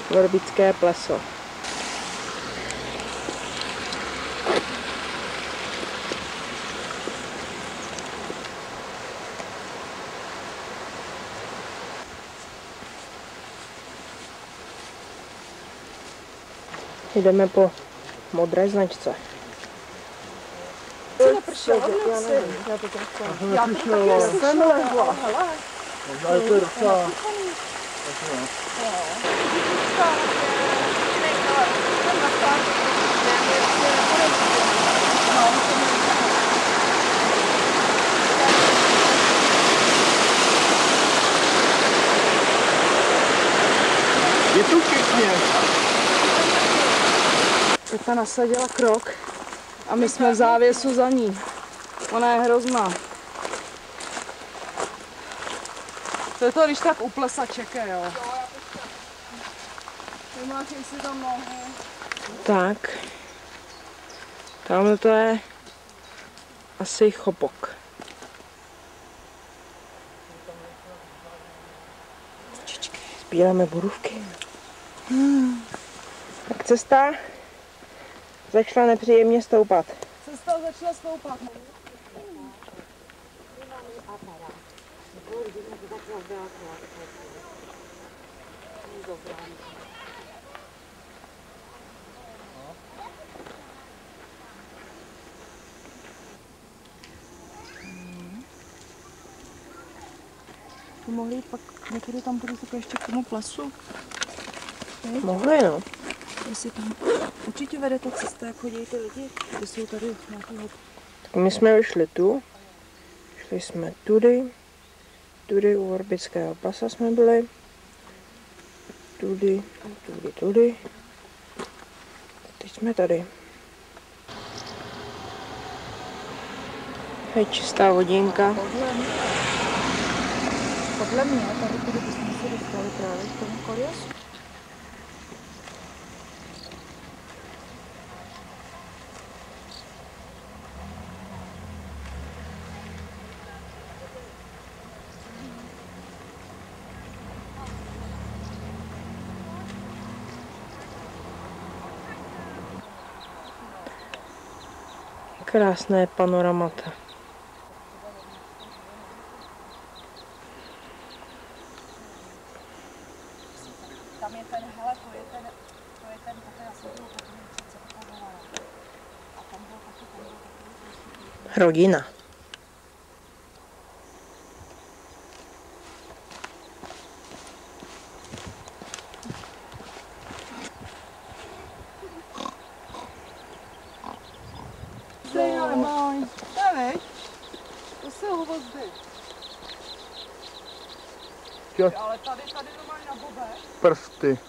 Vorbické pleso. Jdeme po modré značce. Já to jsem lezla. Možná je to docela... Je tu pěkně. Pepa nasadila krok a my jsme v závěsu za ní. Ona je hrozná. To je to, když tak u plesa čeká, jo. Vymáčej si tam nohu. Tak. Tamhle to je asi chopok. Sbíráme borůvky. Tak cesta začala nepříjemně stoupat. Cesta začala stoupat. Tu mohli jít pak někdy tam půjdu ještě k tomu plesu. Mohli, no. Jestli tam určitě vede ta cesta, jak chodí ty lidi, ty jsou tady nějakého... Tak my jsme vyšli tu, šli jsme tudy u Vorbického plesa jsme byli, tudy. Teď jsme tady. Je čistá vodinka. Podle mě, tady bychom se dostali právě k tomu Korjasu. Krásné panoramata. Tam je ten, hele, to je ten, já jsem byl potom přece ukazovala. A tam byl taky. Rodina. To se hovozdy. Ale tady normálně na bobe. Prsty.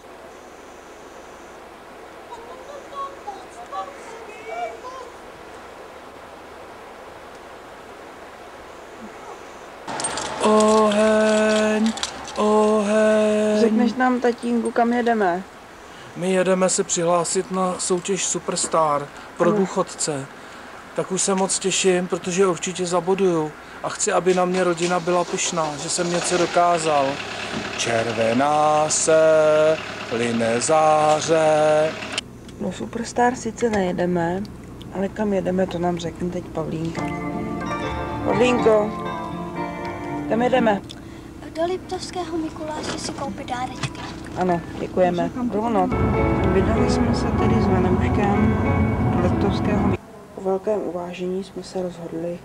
Oheň, oheň. Řekneš nám, tatínku, kam jedeme? My jedeme se přihlásit na soutěž Superstar pro důchodce. Tak už se moc těším, protože určitě zaboduju. A chci, aby na mě rodina byla pyšná, že jsem něco dokázal. Červená se, plyne záře. No Superstar sice nejedeme, ale kam jedeme, to nám řekne teď Pavlínka. Pavlínko, kam jedeme? Do Liptovského Mikuláše si koupit dárečky. Ano, děkujeme. Rovno. Vydali jsme se tedy s Vanemuškem do Liptovského Mikuláše. Po velkém uvážení jsme se rozhodli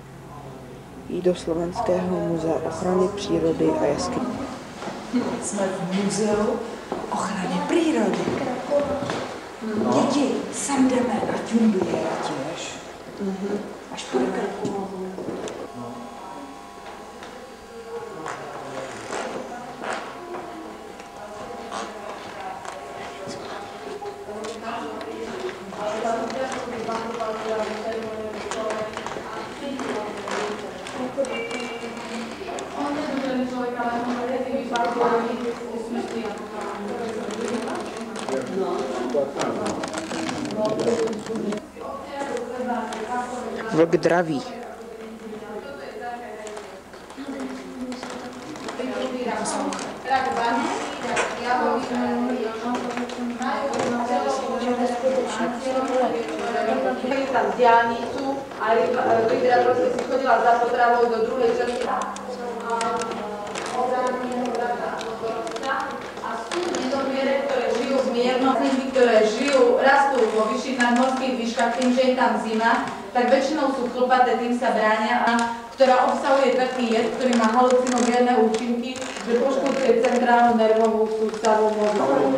jít do Slovenského muzea ochrany přírody a jeskyní. Jsme v muzeu ochrany přírody. Děti, sem jdeme a ťumbuje, ať jdeš. Až po krku. Vlk draví. Tam diaľnicu a Lidra proste si chodila za potravou do druhej časti. A sú nedomiere, ktoré žijú v miernosti, ktoré rastú vo vyšších nadmorských výškach tým, že je tam zima, tak väčšinou sú chlpaté, tým sa bránia, ktorá obsahuje taký jed, ktorý má halucinogénne účinky, že poškodzuje centrálnu nervovú sústavu mozgu.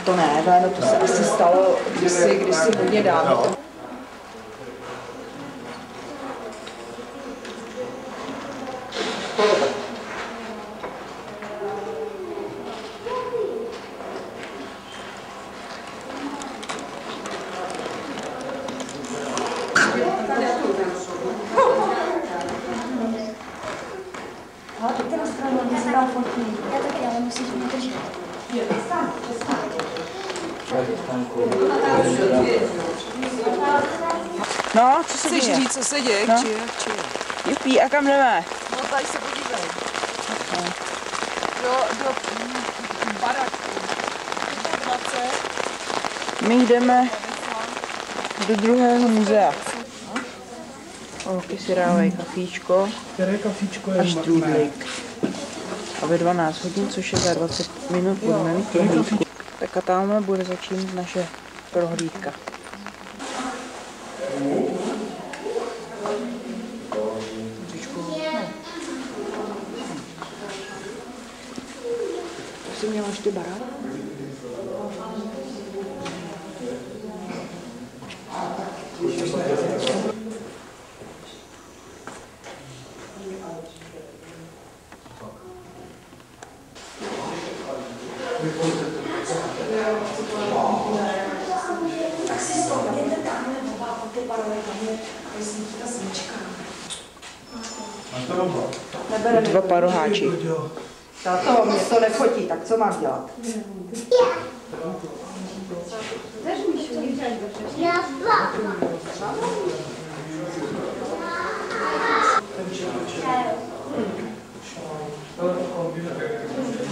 To ne, no to se asi stalo kdysi hodně dávno. Ale pojďte na stranu, mě se dám fotky. Já taky, ale musíš mě držet. No, co se děje? Chceš říct, co se děje? No. Či? Jupi, a kam jdeme? No tady se podívej. Do baraku. 20. My jdeme do druhého muzea. Holky si dávají kafíčko. Které kafíčko a štrůdlík. A ve 12 hodin, což je za 20 minut, budeme mít prohlídku. Tak a tamhle bude začínat naše prohlídka. To jsi měla ještě barák? Dva paroháči. Tato, mě to nefotí, tak co mám dělat?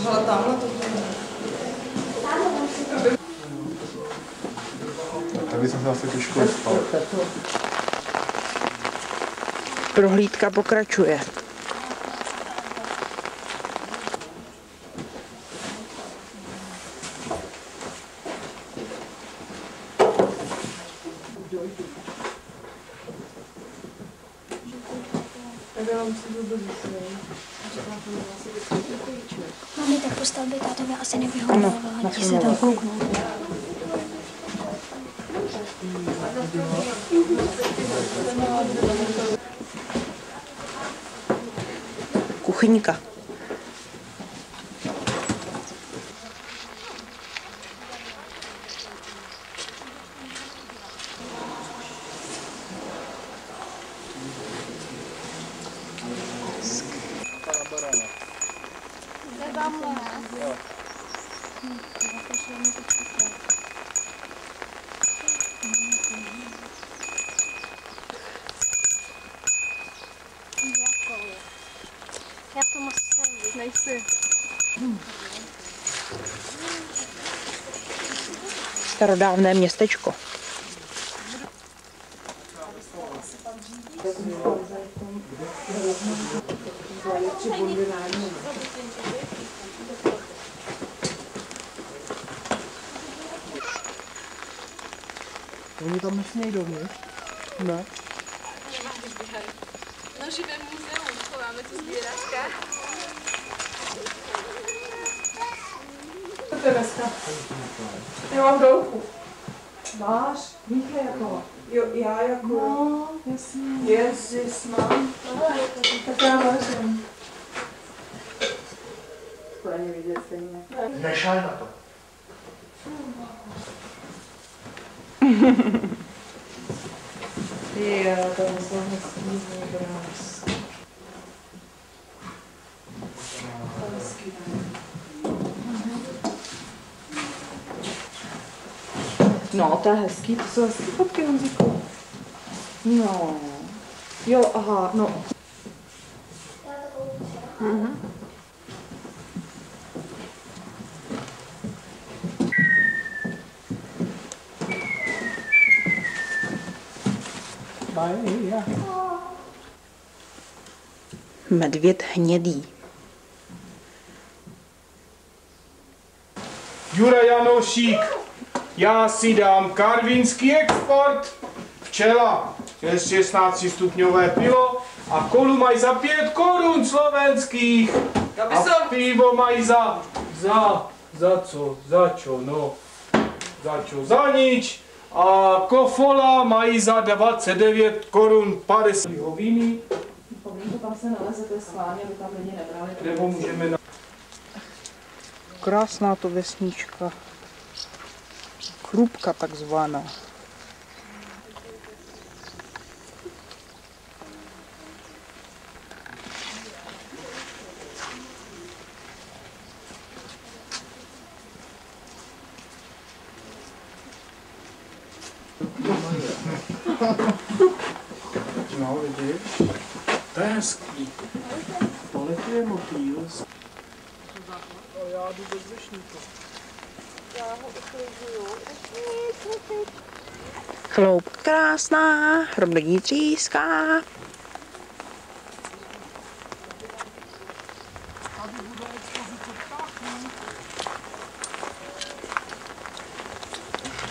Hele, tamhle to. Tady jsem se asi do školy spal. Prohlídka pokračuje. Mami, tak postav by tátovi asi nevyhovovala, ti se tam kouknout. Kuchyňka. Já to moc jsem, nejsi. Starodávné městečko. Oni tam nesmějí dovnitř? Ne. Na živém muzeu chováme tu sběračka. To je dneska. Já mám dolku. Máš? Víte jako? Jo, já jako. No, jasně. Ježiš, mám. Tak já vážím. To není vidět stejně. Nešaj na to. Jo, to je hezký obraz. No, to je hezký, to jsou hezký fotky, Honzíku. No. Jo, aha, no. Mhm. Medvěd hnědý. Jura Janošík, já si dám karvinský export, včela, 16 stupňové pivo a kolu mají za 5 korun slovenských. A pivo mají za co, za čo, no, za čo, za nič. A kofola mají za 29 korun 50 hoviny. Tam se nalezete schválně, aby tam lidi nebrali. Nebo můžeme na... Krásná to vesnička. Krupka takzvaná. No, vidíš? To je hezký. Tohle je motýl. Já jdu bez dešníku. Já ho uklizuju. Chloupka krásná, hromdení tříská.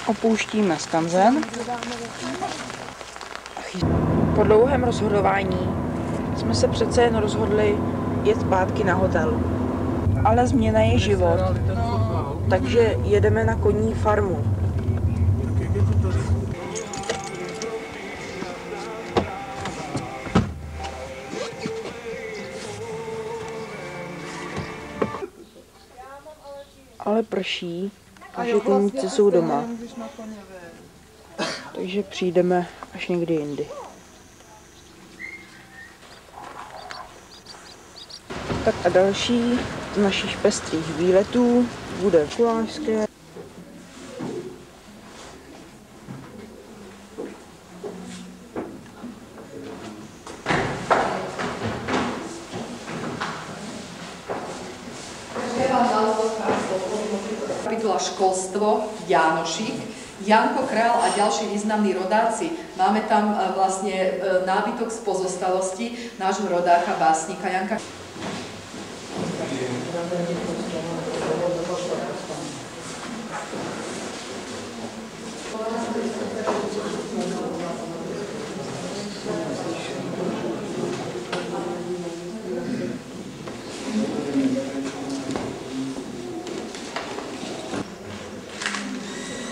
Opouštíme skanzen. Po dlouhém rozhodování jsme se přece jen rozhodli jet zpátky na hotel. Ale změna je život, takže jedeme na konní farmu. Ale prší, takže koníci jsou doma. Takže přijdeme až někdy jindy. Tak a další z našich pestrých výletů bude Kulášské. Kapitola školstvo Jánošík, Janko Král a ďalší významní rodáci. Máme tam vlastne nábytok z pozostalosti nášho rodáka, básnika Janka.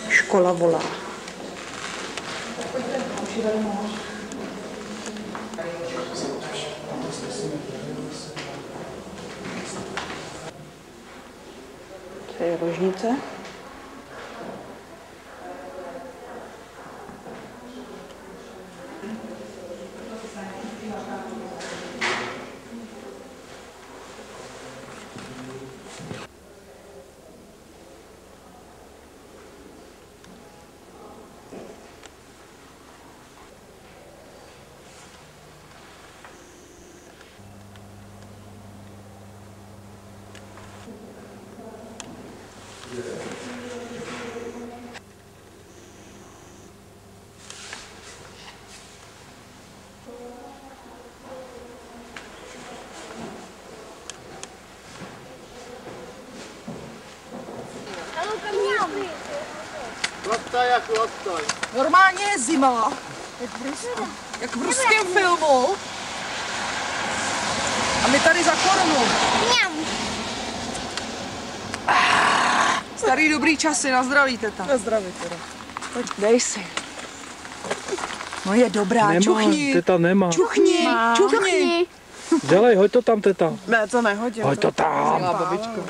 Škola volá. To je ložnice. Normálně je zima. Jak v ruském filmu. A my tady za korunu. Starý dobrý časy, na zdraví, teta. Na zdraví, teda. Pojď, dej si. No je dobrá, nemá, čuchni. Teta nemá. Čuchni, čuchni. Dělej, hoď to tam, teta. Ne, to nehodím. Hoď to tam. Milá babičko.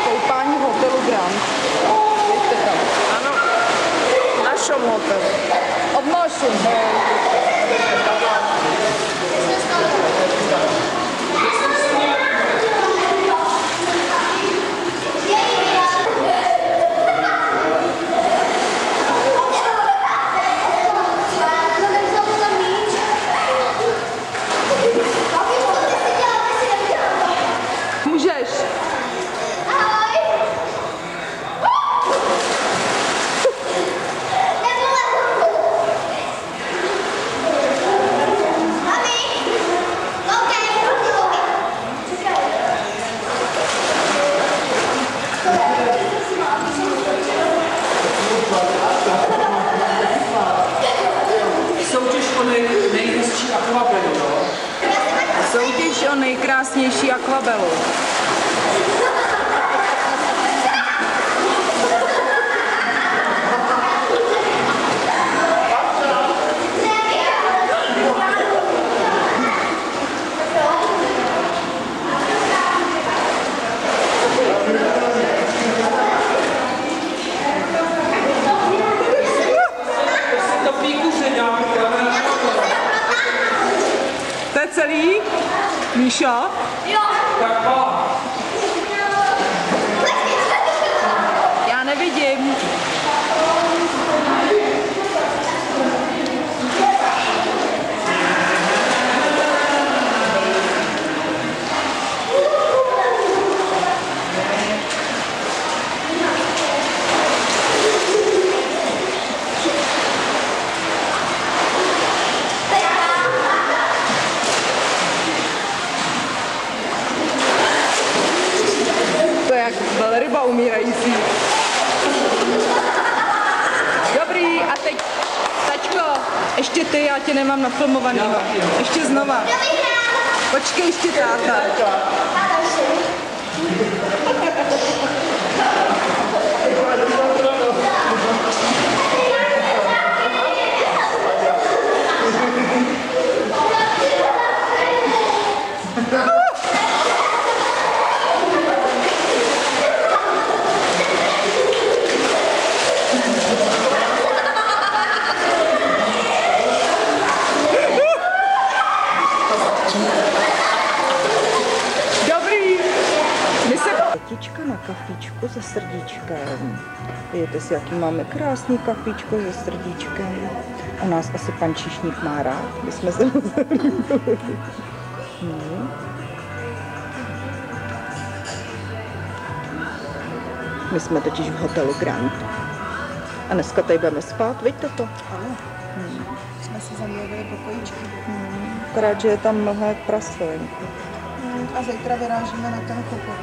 Koupání v hotelu Grand. Vidíte tam. Ano. V našem hotelu. Od našem. Můžeš. Soutěž o nejhezčí akvabelu, jo? Soutěž o nejkrásnější akvabelu. To je celý? Míšo? Jo. Já nevidím. To je jak velryba umírající. Dobrý, a teď, tačko, ještě ty, já tě nemám nafilmovanýho. Ještě znova. Počkej, ještě táta. Kafíčka na kafíčku se srdíčkem. Vidíte si, jaký máme krásný kafíčko se srdíčkem. U nás asi pan číšník má rád, my jsme se My jsme totiž v hotelu Grand. A dneska tady budeme spát, vidíte to? Ano. Jsme si zamluvili pokojíčky. Akorát, že je tam mlha jak praslenku. A zítra vyrážíme na ten Chopok.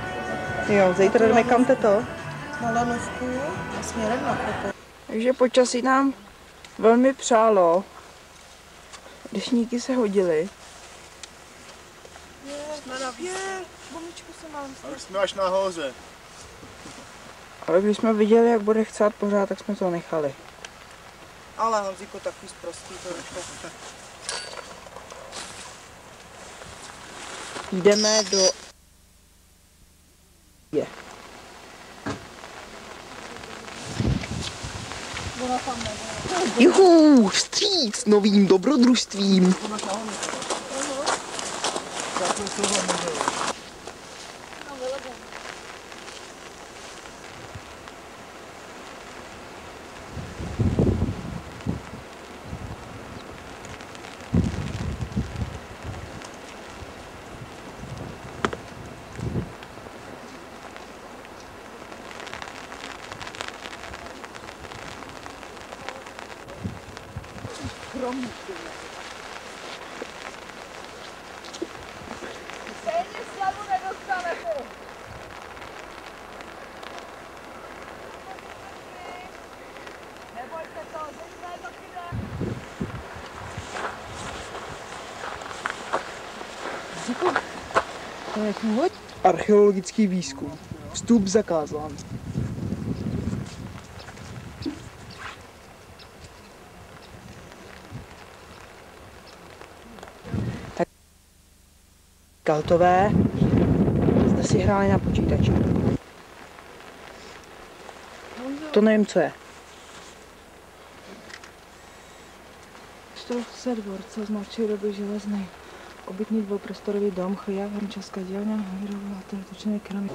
Jo, zítra jdeme kam to? Na lanovku a směrem na Chopok. Takže počasí nám velmi přálo. Deštníky se hodily. Bomičku se mám. A už jsme až nahoře. Ale když jsme viděli, jak bude chcát pořád, tak jsme to nechali. Ale Honzíko takový zprostý to jako. Jdeme do... Juhu, vstříc novým dobrodružstvím. Stejně slavu nedostanete. Nebojte to, zejde to chyba. To je původ? Archeologický výzkum. Vstup zakázán. Tak Keltové zde si hráli na počítači. To nevím, co je. Štrovce dvorce z mladší doby železný. Obytný dvouprostorový dom, chodí horničařská dílna, výroba, točený keramik.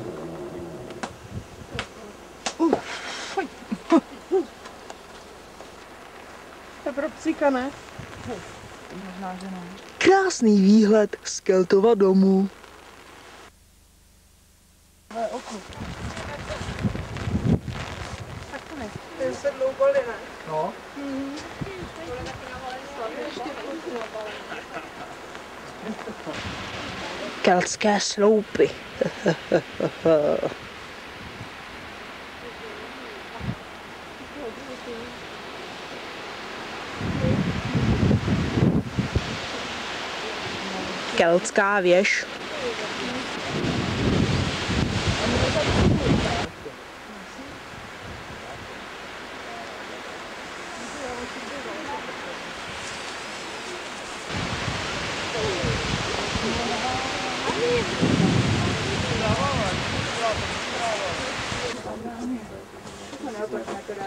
To je pro psíka, ne? Možná, že ne. Krásný výhled z Keltova domu. Tak to ne. Ten sedlou boli, ne? No. Keltské sloupy. Keltská věž.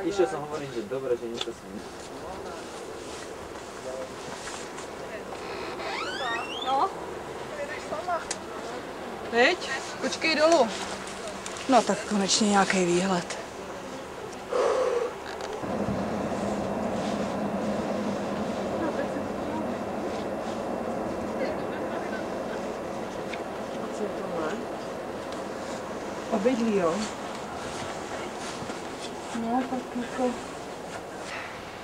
Píše jsem hovorit, že dobré, že něco jsem. No? Teď? Počkej dolů. No tak konečně nějaký výhled. Co je tohle? Obydlí, jo? No, tak jako...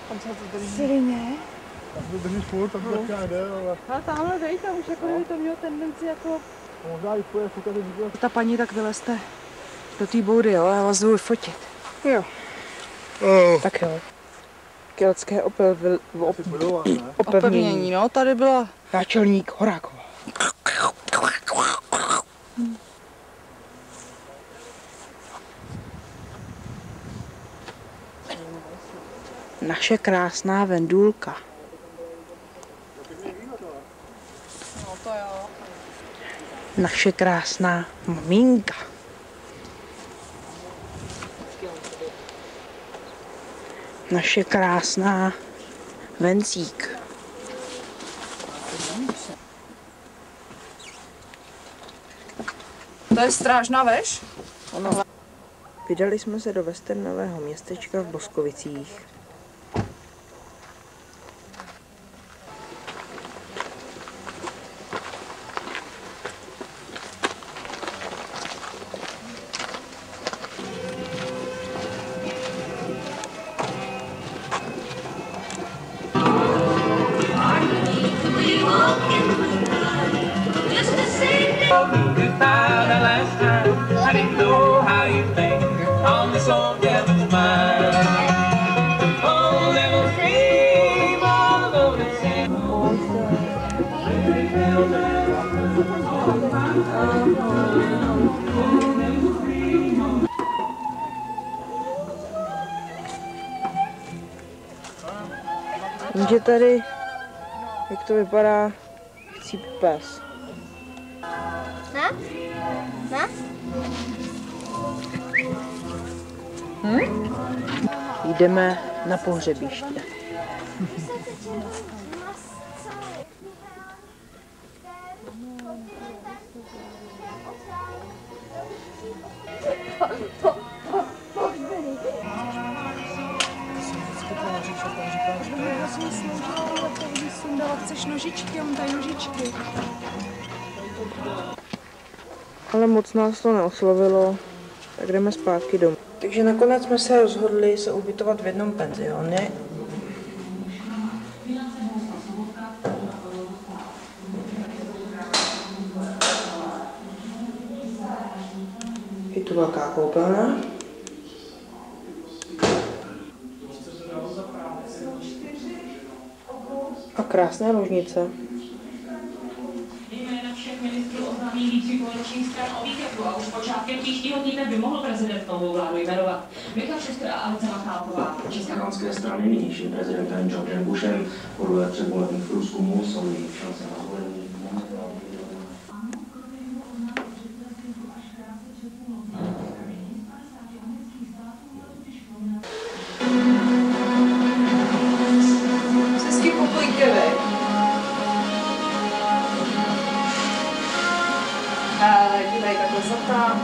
Tam se to drží. Silině. Tak to držíš furt, tak to taky jde, ale... A tamhle dej, tam už jako kdyby to mělo tendenci jako... Možná i tvoje fotky vidět. Ta paní, tak vylezte do té boudy, jo? Já vás jdu vyfotit. Jo. Tak jo. Keltské opevnění, no, tady byla náčelník Horáková. Naše krásná vendůlka. No to jo. Naše krásná maminka. Naše krásná Vencík. To je Strážná Veš? Vydali jsme se do westernového městečka v Boskovicích. Jenže tady, jak to vypadá, chcípí pes. Ne? Ne? Jdeme na pohřebiště. Chceš nožičky, on tady nožičky. Ale moc nás to neoslovilo, tak jdeme zpátky domů. Takže nakonec jsme se rozhodli se ubytovat v jednom penzioně. Je tu velká koupelna. A krásné ložnice. Jména všech ministrů oznámí výcvik koaličních stran o víkendu a už počátkem příštího týdne by mohl prezident novou vládu jmenovat. Michal Šester a Alice Machátová. České strany nynějším prezidentem Georgem Bushem podle předvolebních průzkumů jsou jejich šance na zvolení. klesatá.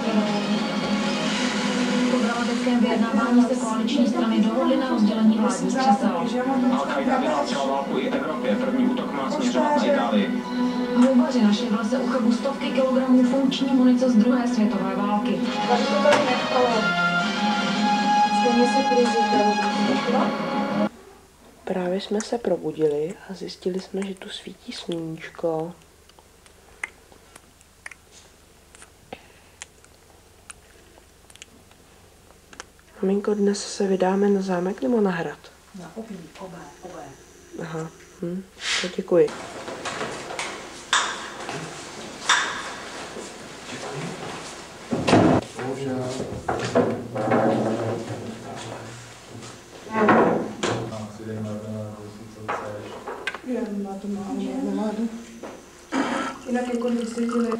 Po dramatickém vyjednávání se koaliční strany dohodly na rozdělení vládních křesel. Al-Qaida vyhlásila válku i Evropě. První útok má směřovat na Itálii. Houbaři našli v lese u Chebu stovky kilogramů funkční munice z druhé světové války. Tady to tady nechalo. Stejně se krizi. Právě jsme se probudili a zjistili jsme, že tu svítí sluníčko. Maminko, dnes se vydáme na zámek nebo na hrad? Na obě. Aha, to děkuji. Já to mám nemádu. Jinak jako vysvětlili.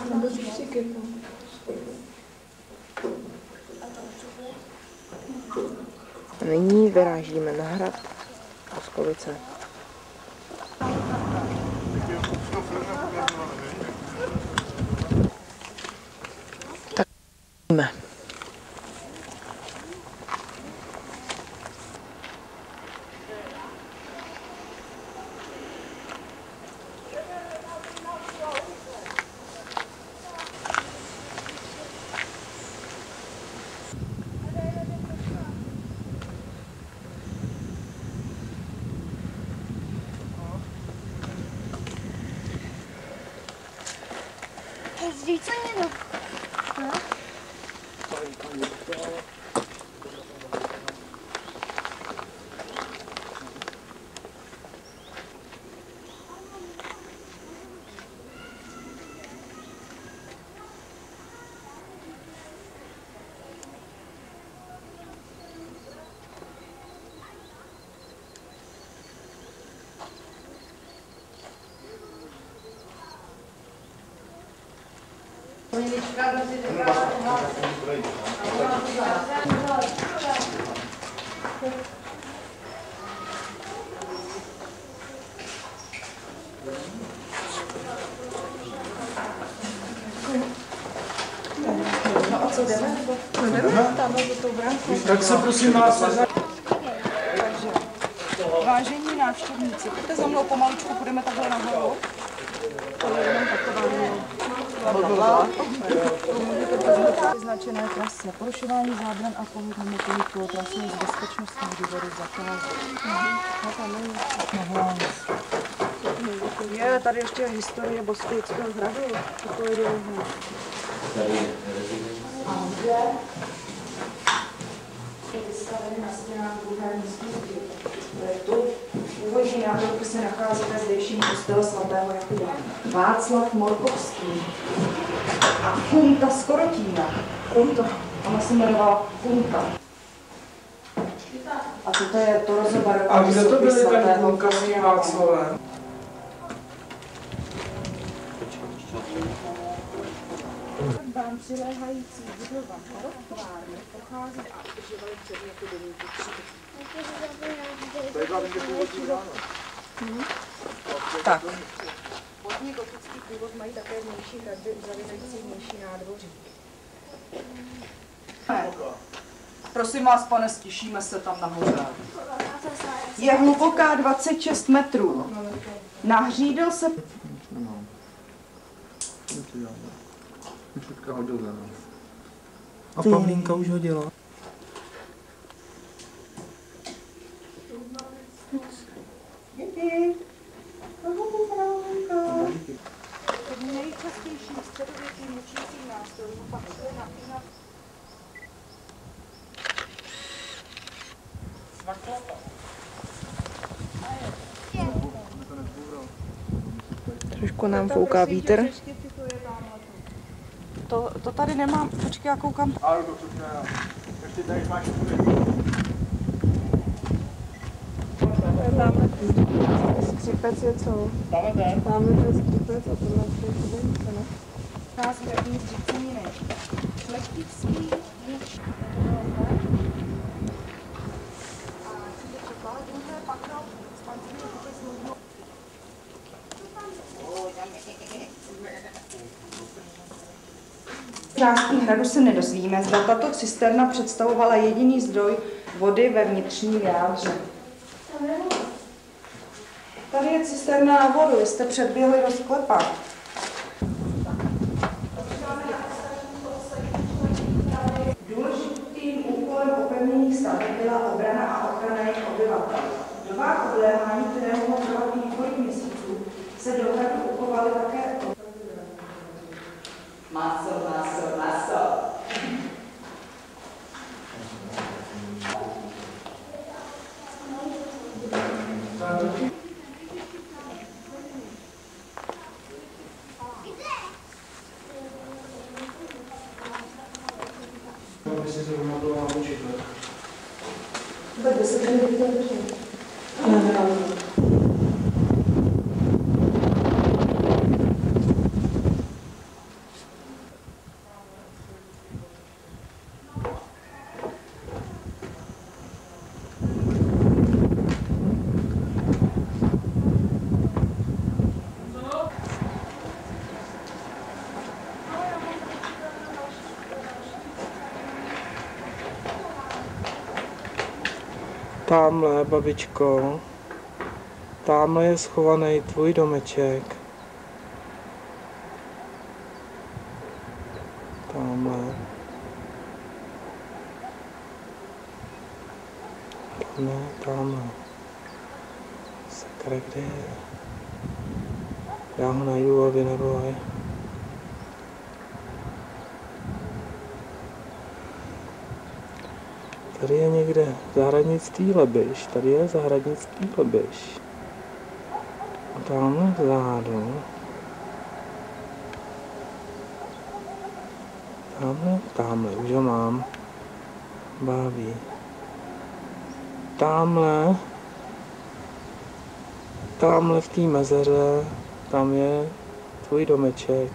Mám bez příky. Nyní vyrážíme na hrad Boskovice. Tak jdeme. Zřícení do... No? No a co jdeme? Jdeme tam za tou bránkou. Tak se prosím vás Takže, vážení návštěvníci, pojďte za mnou pomaličku, půjdeme takhle nahoru. To je jenom taková vyznačené trasy. Porušování zábran a pohyb mimo pohyb trasy z bezpečnostních důvodů je tady ještě historie Boskovického hradu. To je dlouho. Je vystavený na stěnách druhé místnosti projektu. Původní náhrobky se nachází ve zdejším kostele svatého Jakuba. Václav Morkovský a Funta Skorotína. Ona se jmenovala Funta. A toto je to rozobarové. A kde to byly ten Funka s tím Václavem? Vám přiléhající budova hrobkvárny pochází a užívaly předměty Tak. Vodní gotický původ mají také vnější hradby uzavírající vnější nádvoří. Prosím vás, pane, stišíme se tam nahoře. Je hluboká 26 metrů. Nahřídil se... A Pavlínka už hodila. Nejčastějším středověkým mučícím nástrojům patří napínat Trošku nám fouká vítr. To tady nemám, počkej, já koukám. Ještě tady máš Skřipec je co? Dáme ten. Dáme ten skřipec a tohle je šibenice, ne? Chází radní z Řicíny. Šlechtický míč. A když je čekala, druhé patro s pancířem vůbec nudno. částí hradu se nedozvíme, zda tato cisterna představovala jediný zdroj vody ve vnitřním jádře. Tady je cisterna na vodu, vy jste předběhli do sklepa. Důležitým úkolem opevněných staveb byla obrana a ochrana jejich obyvatel. V dobách obléhání, které mohlo trvat několik měsíců, se do hradu uchovaly také maso, maso, maso. Támhle, babičko, támhle je schovaný tvůj domeček. Támhle. Ne, támhle. Sakra, kde je? Já ho najdu, aby neboj. Tady je někde zahradnictví Lebiš, tady je zahradnictví Lebiš. A tamhle vzadu. Tamhle, už ho mám. Baví. Tamhle v té mezeře, tam je tvůj domeček.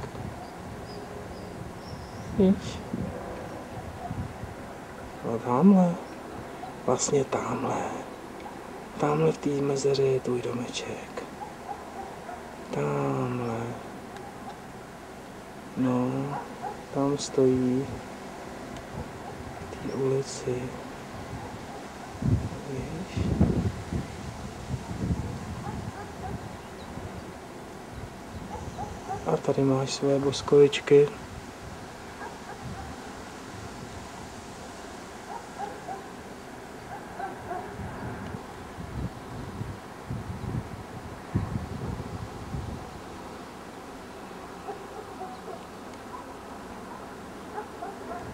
Víš? A tamhle, vlastně tamhle v té mezeře je tvůj domeček. Tamhle. No, tam stojí v té ulici. Víš? A tady máš své boskovičky.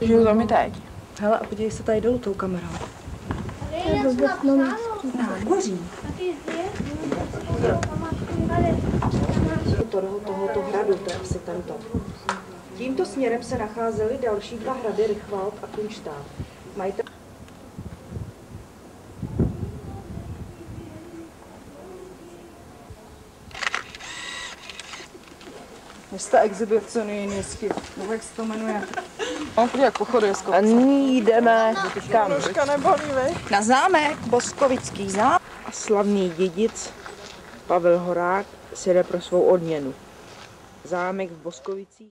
Žiju za mi teď. Hele, a podívej se tady dolů tou kamerou. Hoří. Tohoto hradu, to je asi tento. Tímto směrem se nacházely další dva hrady, Rychwald a Kunštát. Majitel... Města exhibicionistky, nebo jak se to jmenuje? Jak pochody z kopce. A nyní jdeme kam? Na zámek, Boskovický zámek. A slavný dědic Pavel Horák si jde pro svou odměnu. Zámek v Boskovicích.